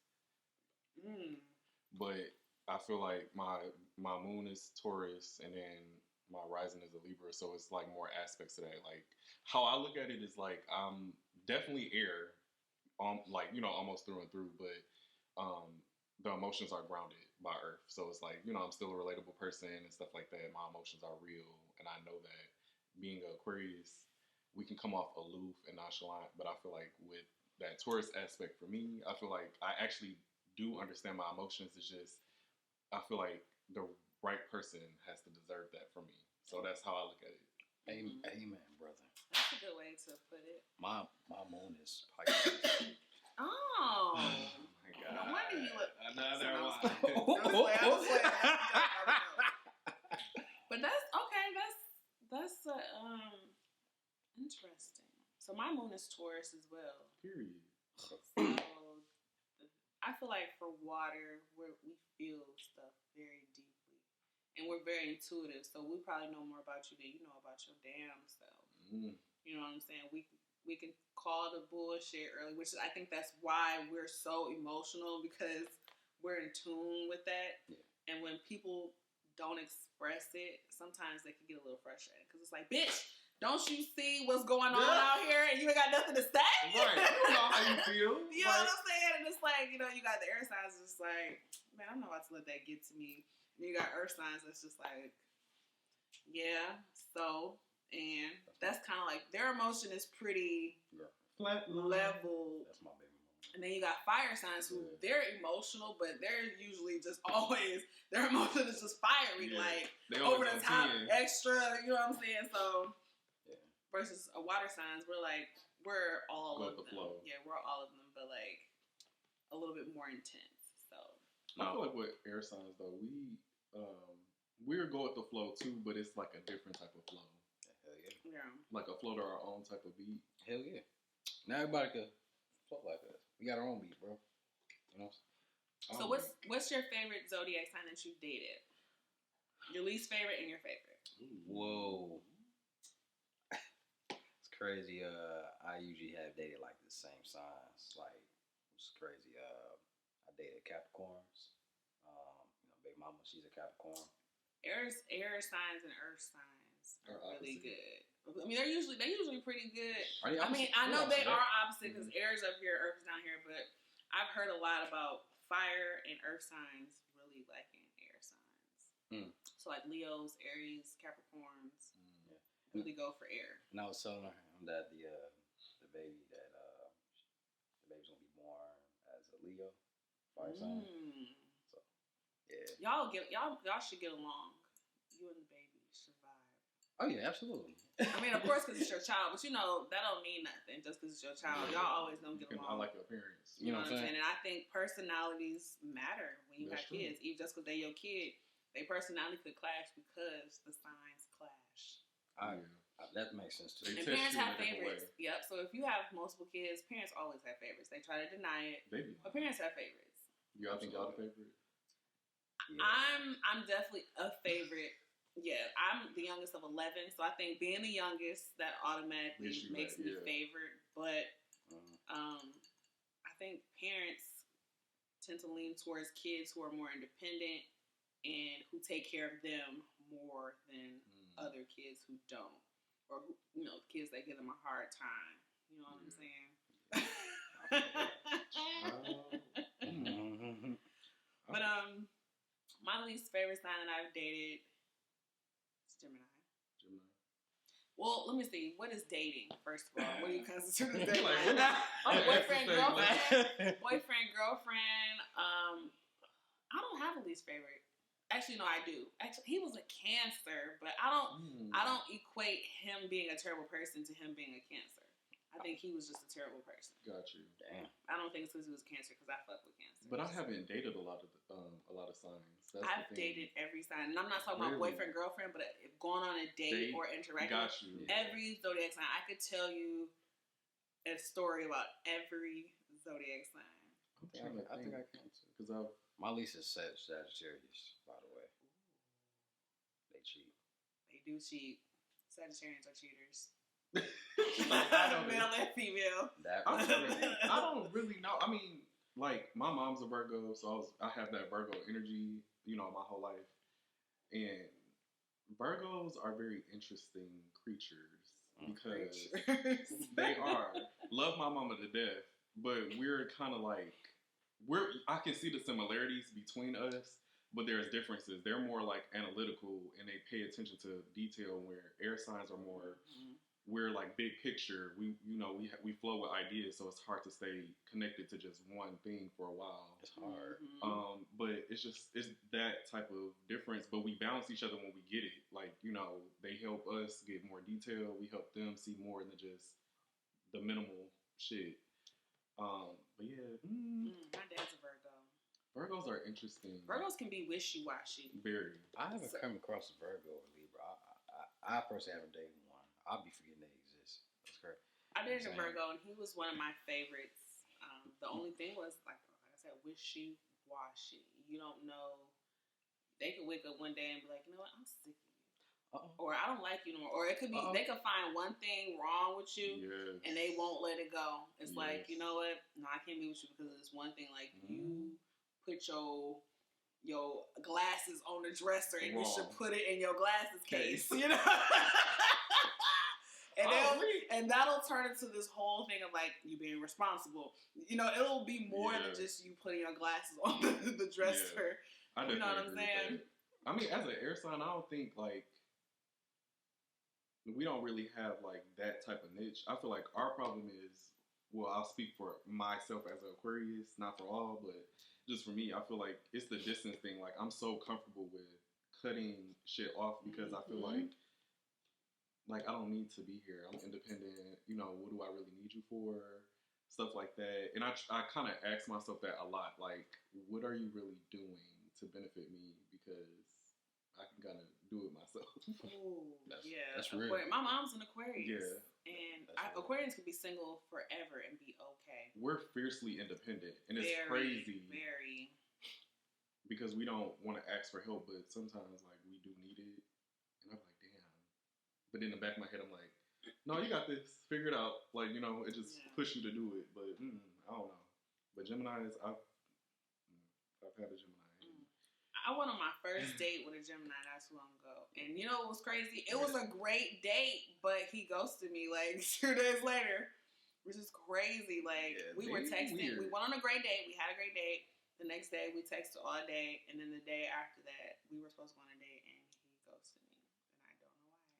But I feel like my moon is Taurus, and then my rising is a Libra, so it's like more aspects of that. Like how I look at it is like I'm definitely air, like almost through and through, but the emotions are grounded by Earth. So it's like I'm still a relatable person and stuff like that. My emotions are real, and I know that being an Aquarius, we can come off aloof and nonchalant, but I feel like with that Taurus aspect for me, I feel like I actually do understand my emotions. It's just I feel like the right person has to deserve that from me. So that's how I look at it. Amen, brother. That's a good way to put it. My moon is Pisces. Oh. My God. No wonder you look. Another But that's okay. That's interesting. So my moon is Taurus as well. Period. So I feel like for water, we feel stuff very deeply, and we're very intuitive. So we probably know more about you than you know about your damn self. Mm. You know what I'm saying? We can call the bullshit early, which I think that's why we're so emotional, because we're in tune with that. Yeah. And when people don't express it, sometimes they can get a little frustrated because it's like, bitch, don't you see what's going on out here and you ain't got nothing to say? Right. You know how you feel. You know what I'm saying? And it's like, you know, you got the air signs just like, man, I'm not about to let that get to me. And you got earth signs that's just like, yeah, so, and that's kind of like, their emotion is pretty flat level. That's my baby mama. And then you got fire signs who they're emotional, but they're usually just always, their emotion is just fiery, like over the top, extra, you know what I'm saying? So, versus a water signs, we're all of them. Flow. Yeah, we're all of them, but like a little bit more intense. So I feel like with air signs though, we're go with the flow too, but it's like a different type of flow. Hell yeah. Yeah. Like a flow to our own type of beat. Hell yeah. Now everybody could flow like us. We got our own beat, bro. You know. So what's your favorite zodiac sign that you've dated? Your least favorite and your favorite. Whoa. Crazy. I usually have dated like the same signs. Like it's crazy. I dated Capricorns. Baby mama, she's a Capricorn. Air signs and earth signs are really good. I mean, they're usually pretty good. I mean, I know they are opposite because air is up here, earth is down here, but I've heard a lot about fire and earth signs really liking air signs. So like Leos, Aries, Capricorns. Really go for air. And I was telling her that the baby's gonna be born as a Leo, fire sign. So yeah, y'all should get along. You and the baby should vibe. Oh yeah, absolutely. I mean, of course, because it's your child, but you know that don't mean nothing just because it's your child. Y'all always don't get along. I like your appearance. You know what I'm saying? And I think personalities matter when you have kids. Even just because they're your kid, their personality could clash because the signs clash. That makes sense too. And parents have favorites. Yep. So if you have multiple kids, parents always have favorites. They try to deny it, but parents have favorites. Y'all think y'all the favorite? Yeah. I'm definitely a favorite. Yeah, I'm the youngest of 11, so I think being the youngest that automatically makes me favorite. But I think parents tend to lean towards kids who are more independent and who take care of them more than other kids who don't. Or, kids that give them a hard time. You know what I'm saying? But, my least favorite sign that I've dated is Gemini. Well, let me see. What is dating, first of all? What do you consider dating? Boyfriend, girlfriend. I don't have a least favorite. Actually, no, I do. Actually, he was a Cancer, but I don't equate him being a terrible person to him being a Cancer. I think he was just a terrible person. Got you. Damn. I don't think it's because he was Cancer, because I fuck with Cancer. But I haven't dated a lot of signs. I've dated every sign, and I'm not talking about boyfriend, girlfriend, but if going on a date or interacting. Got you. Every zodiac sign, I could tell you a story about every zodiac sign. I think I can too. Because my least is Sagittarius, by the way. They cheat. They do cheat. Sagittarians are cheaters. Male and female. I don't really know. I mean, like my mom's a Virgo, so I have that Virgo energy, my whole life. And Virgos are very interesting creatures because they are. Love my mama to death, but we're kind of like I can see the similarities between us, but there's differences. They're more like analytical and they pay attention to detail, where air signs are more. We're like big picture. We flow with ideas, so it's hard to stay connected to just one thing for a while. It's hard. But it's that type of difference. But we balance each other when we get it. Like, they help us get more detail. We help them see more than just the minimal shit. But yeah. My dad's a Virgo. Virgos are interesting. Virgos can be wishy-washy. Very. I haven't come across a Virgo or Libra. I personally haven't dated one. I'll be forgetting they exist. That's correct. I dated a Virgo, and he was one of my favorites. The only thing was, like I said, wishy-washy. You don't know. They could wake up one day and be like, you know what, I'm sick of you. Or I don't like you no more. Or it could be, they could find one thing wrong with you, and they won't let it go. It's like, you know what, no, I can't be with you because of this one thing. Like, you put your your glasses on the dresser and Wrong. you should put it in your glasses case, you know? And that'll turn into this whole thing of like you being responsible. You know, it'll be more than just you putting your glasses on the dresser. I definitely you know what I'm agree saying? with that. I mean, as an air sign, I don't think like we don't really have like that type of niche. I feel like our problem is, well, I'll speak for myself as an Aquarius, not for all, but just for me, I feel like it's the distance thing. Like I'm so comfortable with cutting shit off because I feel like I don't need to be here. I'm independent. You know, what do I really need you for? Stuff like that. And I kind of ask myself that a lot. Like, what are you really doing to benefit me? Because I can kind of do it myself. Ooh, that's real. My mom's an Aquarius. Yeah. And Aquarians can be single forever and be okay. We're fiercely independent. And it's very, crazy. Very. Because we don't want to ask for help, but sometimes, like, we do need it. And I'm like, damn. But in the back of my head, I'm like, no, you got this. Figure it out. Like, you know, it just push you to do it. But I don't know. But Geminis, I've had a Gemini. I went on my first date with a Gemini not too long ago. And you know what was crazy? It was a great date, but he ghosted me like 2 days later, which is crazy. Like, we were texting. Weird. We went on a great date. We had a great date. The next day, we texted all day. And then the day after that, we were supposed to go on a date, and he ghosted me. And I don't know why.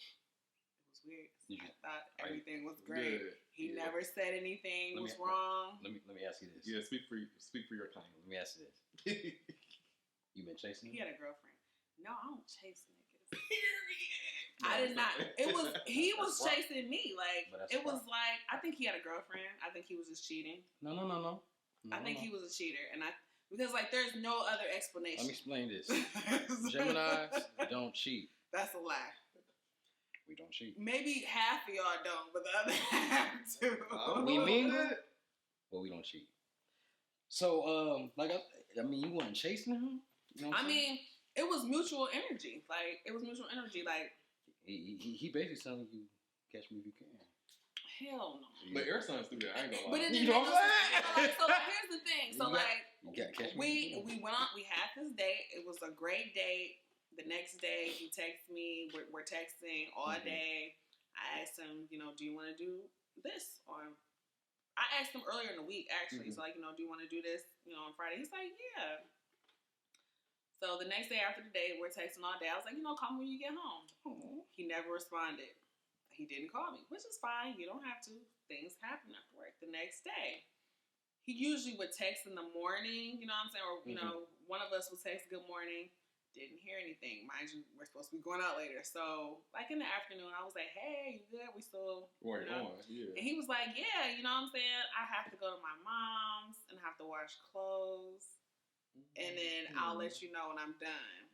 And it was weird. I thought everything was great. Good. He never said anything was wrong. Let me ask you this. Yeah, speak for your kind. Let me ask you this. You been chasing him? He had a girlfriend. No, I don't chase niggas. I did not. He was chasing me. Like, it was like, I think he had a girlfriend. I think he was just cheating. No. I think he was a cheater. Because like there's no other explanation. Let me explain this. Geminis don't cheat. That's a lie. We don't cheat. Maybe half of y'all don't, but the other half do. We mingle, but we don't cheat. So, I mean, you weren't chasing him? You know what it was mutual energy. Like, it was mutual energy. Like, he basically telling you, catch me if you can. Hell no. But air signs do that. I ain't gonna lie. But it didn't make no sense. So here's the thing. So you gotta catch me. We went on. We had this date. It was a great date. The next day, he texts me. We're texting all day. I asked him, you know, do you want to do this? Or I asked him earlier in the week, actually. So, like, you know, do you want to do this, you know, on Friday? He's like, yeah. So the next day after the date, we're texting all day. I was like, you know, call me when you get home. He never responded. He didn't call me, which is fine. You don't have to. Things happen after work. The next day, he usually would text in the morning, you know what I'm saying? Or, you know, one of us would text good morning. Didn't hear anything. Mind you, we're supposed to be going out later. So, like in the afternoon, I was like, hey, you good? We still, you know? Yeah. And he was like, yeah, you know what I'm saying? I have to go to my mom's and have to wash clothes. And then I'll let you know when I'm done.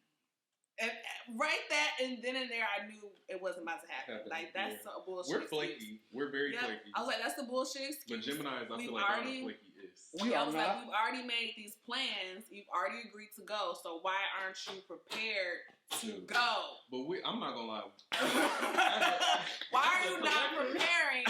And right and then and there, I knew it wasn't about to happen. Like, that's a bullshit. We're flaky. We're very flaky. I was like, that's the bullshit excuse. But Geminis, I feel like are the flakiest. We've already made these plans. You've already agreed to go. So why aren't you prepared to go? But I'm not gonna lie. Why are you not preparing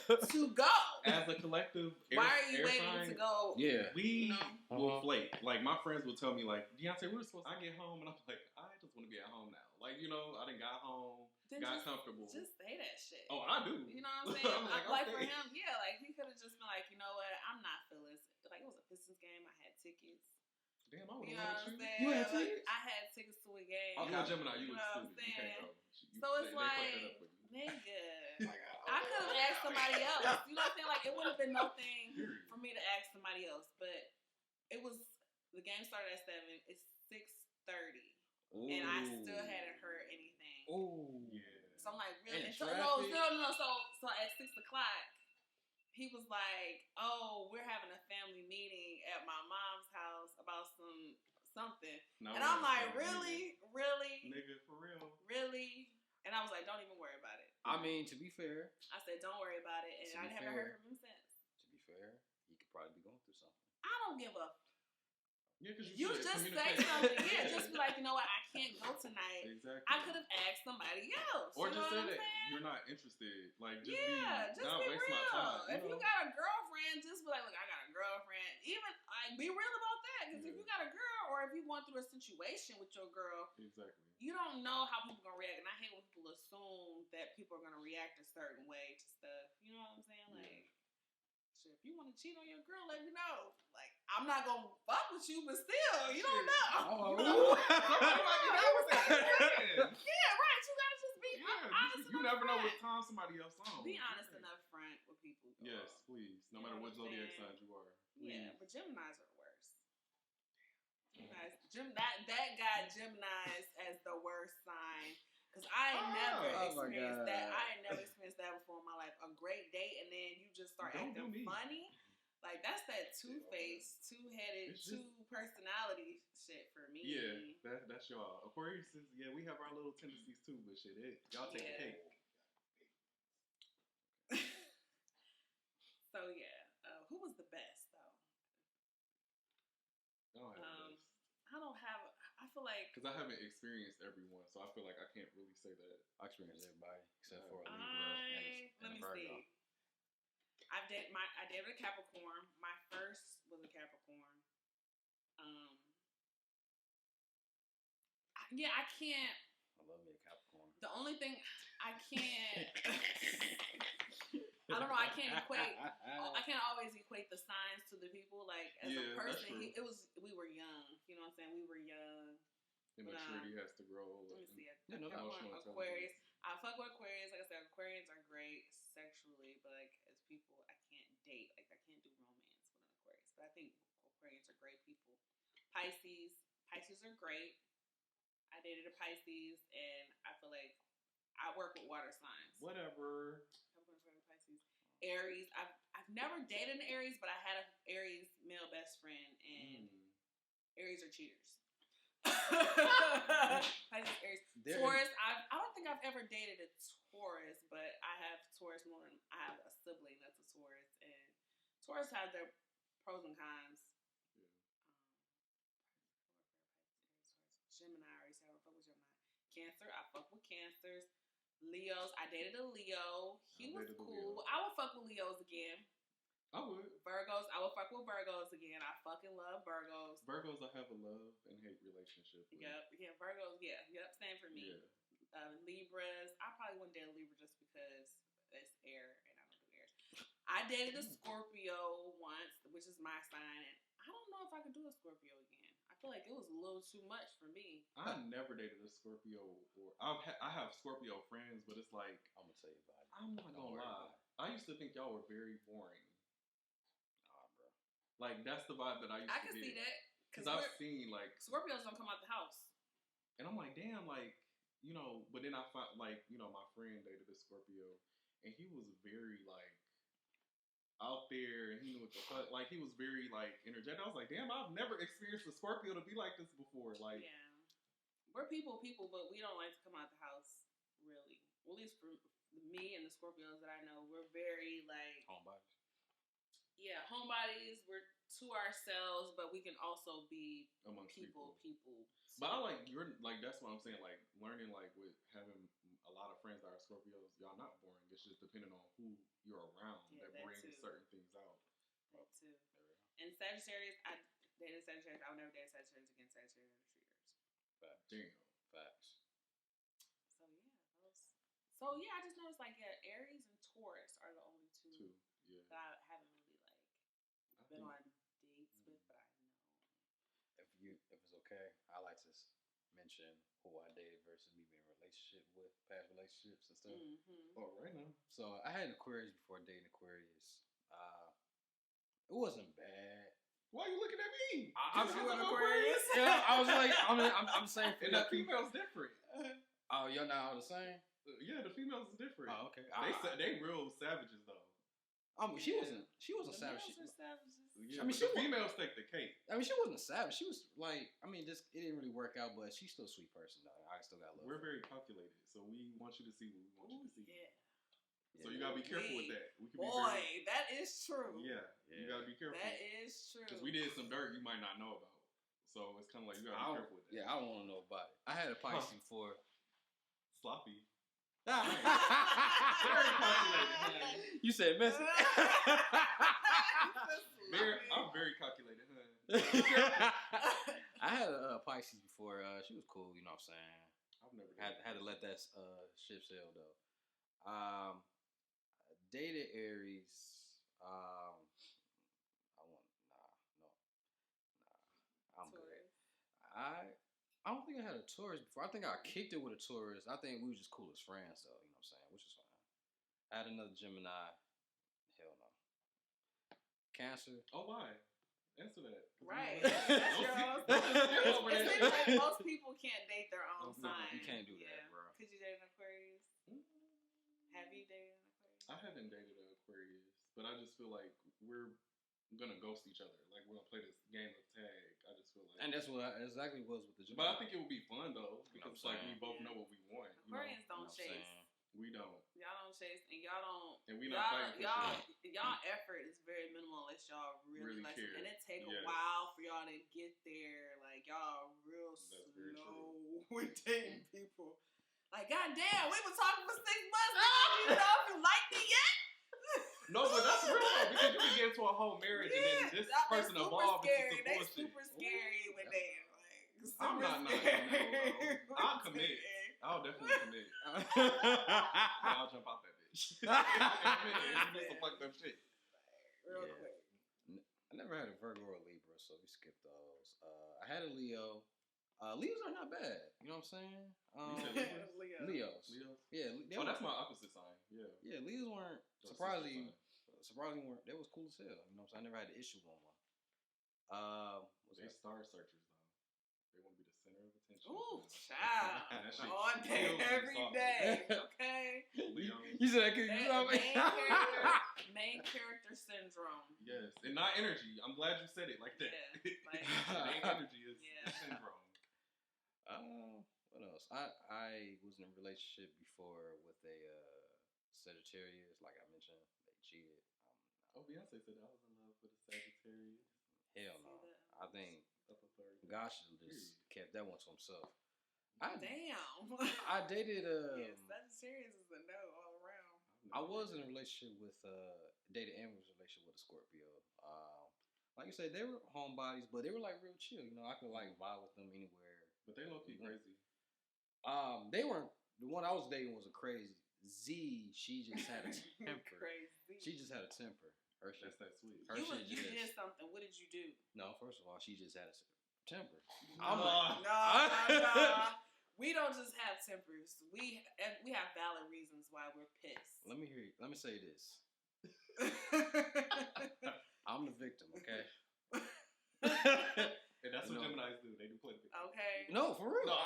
to go? As a collective, why are you waiting to go? Yeah, we will flake. Like, my friends will tell me, like, Deontay, we're supposed to. I get home and I'm like, I just want to be at home now. Like, you know, I done got home, got comfortable. Just say that shit. Oh, I do. You know what I'm saying? like for him, yeah, like he could have just been like, you know what, I'm not feeling. Like, it was a Pistons game. I had tickets. Damn, I would you know what I'm saying? You had tickets? I had tickets to a game. Okay. You a Gemini, you know what I'm saying? So it's like, nigga, I could have asked somebody else. You know what I'm saying? Like, it would have been no thing for me to ask somebody else. But it was, the game started at 7. It's 6:30. And I still hadn't heard anything. Oh, yeah. So I'm like, really? No. So at 6 o'clock, he was like, oh, we're having a family meeting at my mom's house about something. No, and I'm like, really? Nigga, for real? Really? And I was like, don't even worry about it. I mean, to be fair. I said, don't worry about it. And I haven't heard from him since. To be fair, he could probably be going through something. I don't give a. Yeah, because you just say something. Yeah, just be like, you know what, I can't go tonight. Exactly. I could have asked somebody else. Or you just know say that saying? you're not interested. Like, just not waste real. my time. If you got a girlfriend, just be like, look, I got a girlfriend. Even like, be real about that. Because if you got a girl, or if you're going through a situation with your girl, exactly, you don't know how people gonna react. And I hate when people assume that people are gonna react a certain way to stuff. You know what I'm saying? Like. Shit, if you want to cheat on your girl, let me know. Like, I'm not gonna fuck with you, but still, you don't know. Oh, somebody might be down with that. Yeah, right. You gotta just be honest. You never know what time somebody else on. Be honest enough front with people. Yes, please. No matter what zodiac sign you are. Please. Yeah, but Geminis are the worst. That guy Geminis as the worst sign. Because I ain't never experienced that. I ain't never experienced that before in my life. A great date, and then you just start acting funny. Like, that's that two-faced, two-headed, two-personality shit for me. Yeah, that's y'all. Aquarius is, we have our little tendencies too, but shit, y'all take the cake. So, who was the best, though? I don't have. I feel like because I haven't experienced everyone, so I feel like I can't really say that. I experienced everybody except for a Libra and a Virgo. I dated a Capricorn. My first was a Capricorn. I can't. I love me a Capricorn. The only thing I can't. I don't know. I can't equate. I can't always equate the signs to the people. Like as a person, we were young. You know what I'm saying? We were young. And maturity has to grow. Let me see. Aquarius. I fuck with Aquarius. Like I said, Aquarians are great sexually, but like as people, I can't date. Like I can't do romance with an Aquarius. But I think Aquarians are great people. Pisces are great. I dated a Pisces, and I feel like I work with water signs. Whatever. Pisces. Aries. I've never dated an Aries, but I had an Aries male best friend, and Aries are cheaters. Pisces, Aries. Taurus. I don't think I've ever dated a Taurus, but I have Taurus more than I have a sibling that's a Taurus, and Taurus have their pros and cons. Gemini. I already said I don't fuck with Gemini. Cancer. I fuck with Cancers. Leos. I dated a Leo. He was cool. I would fuck with Leos again. I would. Virgos. I would fuck with Virgos again. I fucking love Virgos. Virgos, I have a love and hate relationship with. Yep. Yeah, Virgos. Yeah. Yep. Same for me. Yeah. Libras. I probably wouldn't date a Libra just because it's air and I don't do air. I dated a Scorpio once, which is my sign, and I don't know if I could do a Scorpio again. I feel like it was a little too much for me. I never dated a Scorpio, or I have Scorpio friends, but it's like I'm gonna tell you about it. I'm not gonna lie. I used to think y'all were very boring. Nah, bro. Like that's the vibe that I used to get. I can see that because I've seen like Scorpios don't come out the house, and I'm like, damn, like But then I found like my friend dated a Scorpio, and he was very like out there, and he knew what the fuck. Like he was very like energetic. I was like, damn, I've never experienced a Scorpio to be like this before. Like, we're people, but we don't like to come out the house. Really, well, at least for me and the Scorpios that I know, we're very like homebodies. Yeah, homebodies. We're to ourselves, but we can also be amongst people. But I like that's what I'm saying. Like learning, like with having a lot of friends that are Scorpios, y'all not boring. It's just depending on who you're around that brings certain things out. That too. And Sagittarius, I dated Sagittarius. I would never date Sagittarius against Sagittarius treaters. Facts. Damn. Facts. So I just noticed Aries and Taurus are the only two that I haven't really been on dates with, but I know. If it's okay, I like to mention who I dated versus me being in a relationship with, past relationships and stuff. Mm-hmm. Oh, right now. So I had an Aquarius before dating Aquarius. It wasn't bad. Why are you looking at me? I'm an Aquarius. Yeah, I was like, I'm saying for and the female's different. Oh, you're not all the same? Yeah, the females is different. Oh, okay. They real savages though. She wasn't savage. Savages. Yeah, the females take the cake. She wasn't a savage. She was it didn't really work out, but she's still a sweet person though. I still got love. We're very calculated, so we want you to see what we want you to see. Yeah. So you gotta be careful with that. We can that is true. Yeah, you gotta be careful. That is true. Because we did some dirt you might not know about. So it's kind of like you gotta be careful with that. Yeah, I don't want to know about it. I had a Pisces before. Sloppy. Very calculated. You said messy. I'm very calculated, huh? I had a Pisces before. She was cool, you know what I'm saying? I've never had to let that ship sail though. Dated Aries. I'm good. I don't think I had a Taurus before. I think I kicked it with a Taurus. I think we were just cool as friends though, you know what I'm saying? Which is fine. I had another Gemini. Hell no. Cancer. Oh, why? Answer that. Right. It seems like most people can't date their own sign. You can't do that, bro. Could you date an Aquarius? Have you dated an Aquarius? I haven't dated an Aquarius, but I just feel like we're gonna ghost each other. Like we're gonna play this game of tag. I just feel like, and that's what exactly was with the Gemini. But I think it would be fun though because like we both know what we want. Aquarians don't chase. We don't. Y'all don't chase, and y'all don't. And we not fighting for y'all effort is very minimal unless y'all really like care. And it take a while for y'all to get there. Like y'all real slow with dating people. Like goddamn, we been talking for 6 months. You know if you like me yet? No, but that's real though because you can get into a whole marriage and then this person evolved into some bullshit. They super scary when they like. I'm not committed, bro. I'll commit. I'll definitely commit. I'll jump out that bitch. I'm do some fucked up shit. Real quick. I never had a Virgo or a Libra, so we skipped those. I had a Leo. Leos are not bad. You know what I'm saying? Leos. Yeah. That's my opposite sign. Yeah. Yeah, Leos weren't surprisingly weren't. They was cool as hell. You know what I'm saying? I never had an issue on one. They star searchers though. They want to be the center of attention. Ooh, child. All day, every day. Okay. Leo. You said that because you know main character syndrome. Yes, and not energy. I'm glad you said it like that. Yeah, main energy is syndrome. What else? I was in a relationship before with a Sagittarius. Like I mentioned, they cheated. Beyonce said I was in love with a Sagittarius. Hell no. I think God should have just kept that one to himself. Damn. I dated Sagittarius is a no all around. I was in a relationship with dated and was in a relationship with a Scorpio. Like you said, they were homebodies, but they were like real chill. You know, I could like vibe with them anywhere. But they low key crazy. They weren't. The one I was dating was a crazy Z. She just had a temper. Crazy. She just had a temper. Her shit. That's that sweet. You did something. What did you do? No, first of all, she just had a temper. No. We don't just have tempers. We have valid reasons why we're pissed. Let me hear you. Let me say this. I'm the victim, okay? And that's what Geminis do. They do play the victim. Okay. No, for real. No,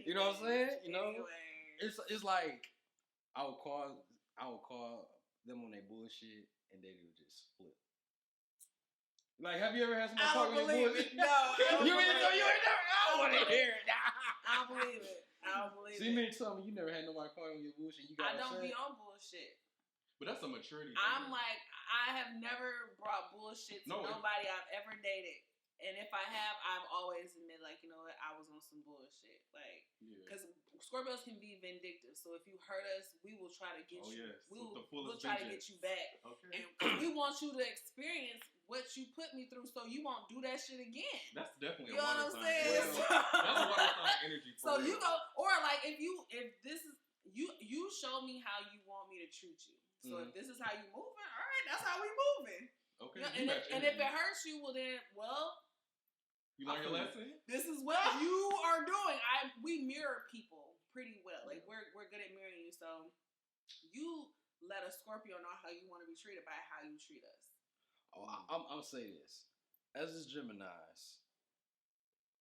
you know what I'm saying? You know, anyway. It's like I would call them on their bullshit, and they would just flip. Like, have you ever had somebody talking on your bullshit? No. You ain't never. I don't want to hear it. I don't believe it. See, me tell me you never had nobody calling on your bullshit. I don't be on bullshit. But that's a maturity thing. I'm like, I have never brought bullshit to nobody I've ever dated. And if I have, I've always admitted, like, you know what, I was on some bullshit. Like, because Scorpios can be vindictive. So if you hurt us, we will try to get you. Yes. We'll try to get you back. Okay. And we want you to experience what you put me through so you won't do that shit again. That's definitely you a water sign. That's a water sign energy for so real. you go, or like, if this is, you show me how you want me to treat you. So if this is how you moving, all right, that's how we moving. Okay. You know, and if it hurts you, well then, you learn your lesson. This is what you are doing. We mirror people pretty well. Like we're good at mirroring you. So you let a Scorpio know how you want to be treated by how you treat us. Oh, I'm gonna say this. As is Gemini's,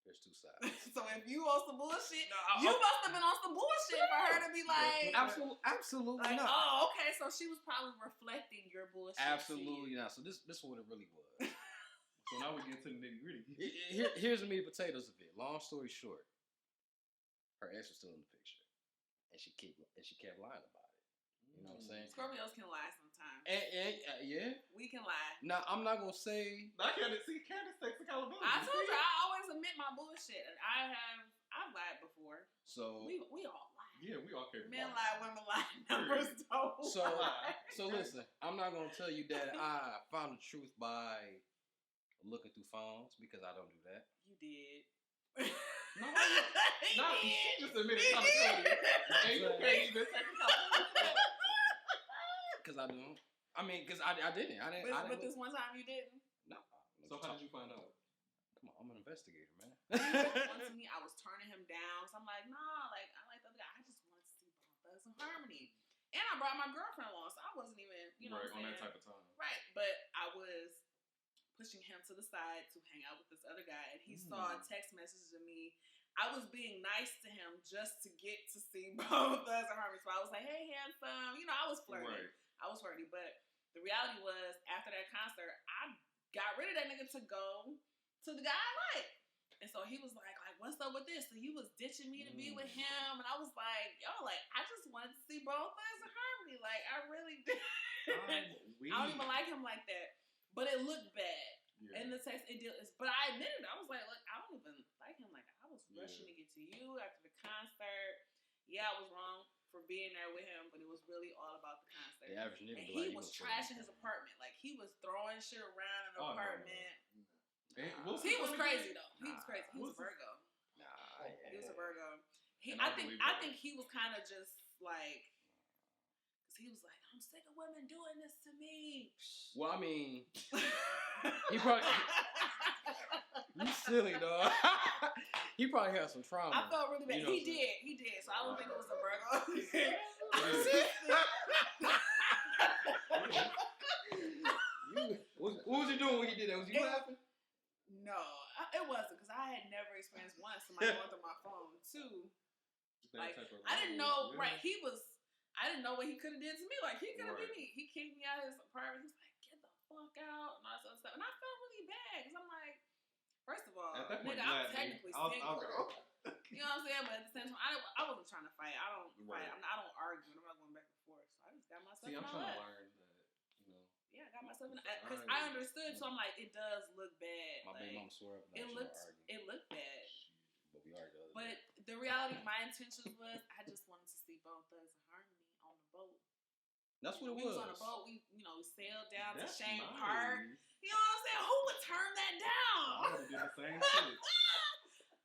there's two sides. So if you on some bullshit, you must have been on some bullshit for her to be like, absolutely like, not. Oh, okay. So she was probably reflecting your bullshit. Absolutely not. So this is what it really was. So now we get to the nitty gritty. Here's the meat and potatoes of it. Long story short, her ex was still in the picture, and she kept lying about it. You know what I'm saying? Scorpios can lie sometimes. Yeah. We can lie. Now, I'm not going to say... Candace takes accountability. I told you, I always admit my bullshit. I've lied before. So... We all lie. Yeah, we all care. Men lie, women lie. Numbers don't lie. So listen, I'm not going to tell you that I found the truth by looking through phones, because I don't do that. You did. No, she just admitted accountability. And you can't even take accountability. Because I don't. I mean, because I didn't. But this one time you didn't? No. So how did you find out? Come on, I'm an investigator, man. Once me, I was turning him down. So I'm like, nah, like, I like the other guy. I just wanted to see Bone Thugs and Harmony. And I brought my girlfriend along, so I wasn't even, you know, right, what I'm on that saying? type of time. Right, but I was pushing him to the side to hang out with this other guy, and he saw a text message to me. I was being nice to him just to get to see Bone Thugs and Harmony. So I was like, hey, handsome. You know, I was flirty. Right. I was flirty, but the reality was, after that concert, I got rid of that nigga to go to the guy I like. And so he was like, what's up with this? So he was ditching me to be with him. And I was like, yo, like, I just wanted to see Bone Thugs and Harmony. Like, I really did. I don't even like him like that. But it looked bad. Yeah. And the text, it did. But I admitted it. I was like, look, I don't even like him. Like, I was rushing to get to you after the concert. Yeah, I was wrong for being there with him, but it was really all about the concert. The average nigga, and he was trashing his apartment. Like, he was throwing shit around in the apartment. No. He was crazy though. He was crazy. He was a Virgo. He was a Virgo. I think he was kind of just like, cause he was like, I'm sick of women doing this to me. Well, I mean, he probably you silly dog. He probably had some trauma. I felt really bad. You know he did. So I don't think it was a Virgo. What was he doing when he did that? Was he laughing? No, it wasn't, because I had never experienced one, somebody going through my phone. Two, like, I didn't know, right, I didn't know what he could have did to me. Like, he could have did me. He kicked me out of his apartment. He's like, get the fuck out, and all this other stuff. And I felt really bad, because I'm like, first of all, nigga, I'm technically single. You know what I'm saying? But at the same time, I wasn't trying to fight. I don't fight. I don't argue. I'm not going back and forth. So I just got myself in my I'm trying to learn that. Yeah, I got myself in because I understood, so I'm like, it does look bad. My baby mama swore up. It looked bad. But we argued. But the reality, my intentions was, I just wanted to see Bone Thugs and Harmony on the boat. That's what it was. We was on a boat. We sailed down to Shane Park. You know what I'm saying? Who would turn that down? I would have did the same shit.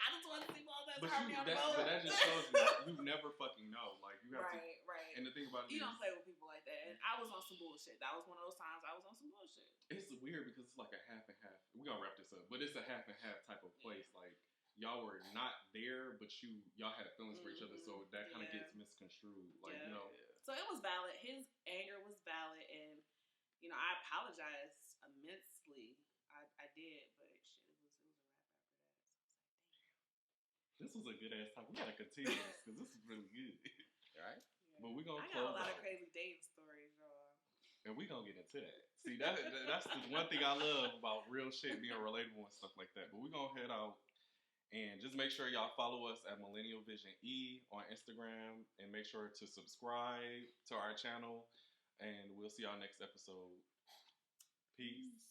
I just want to see Bone Thugs and Harmony on the boat. But that just shows you never fucking know. Like, you have to. Right. And the thing about it, you don't play with people like that. And I was on some bullshit. That was one of those times I was on some bullshit. It's weird because it's like a half and half. We're gonna wrap this up, but it's a half and half type of place. Like, y'all were not there, but y'all had feelings for each other, so that kind of gets misconstrued. Like, you know. So it was valid. His anger was valid, and I apologized immensely. I did, but shit, it was a wrap after that. So I was like, damn. This was a good ass talk. We gotta continue this because this is really good. All right. But we're gonna I got a lot of crazy dating stories, y'all. And we're gonna get into that. See, that's the one thing I love about real shit being relatable and stuff like that. But we're gonna head out and just make sure y'all follow us at Millennial Vision E on Instagram, and make sure to subscribe to our channel. And we'll see y'all next episode. Peace.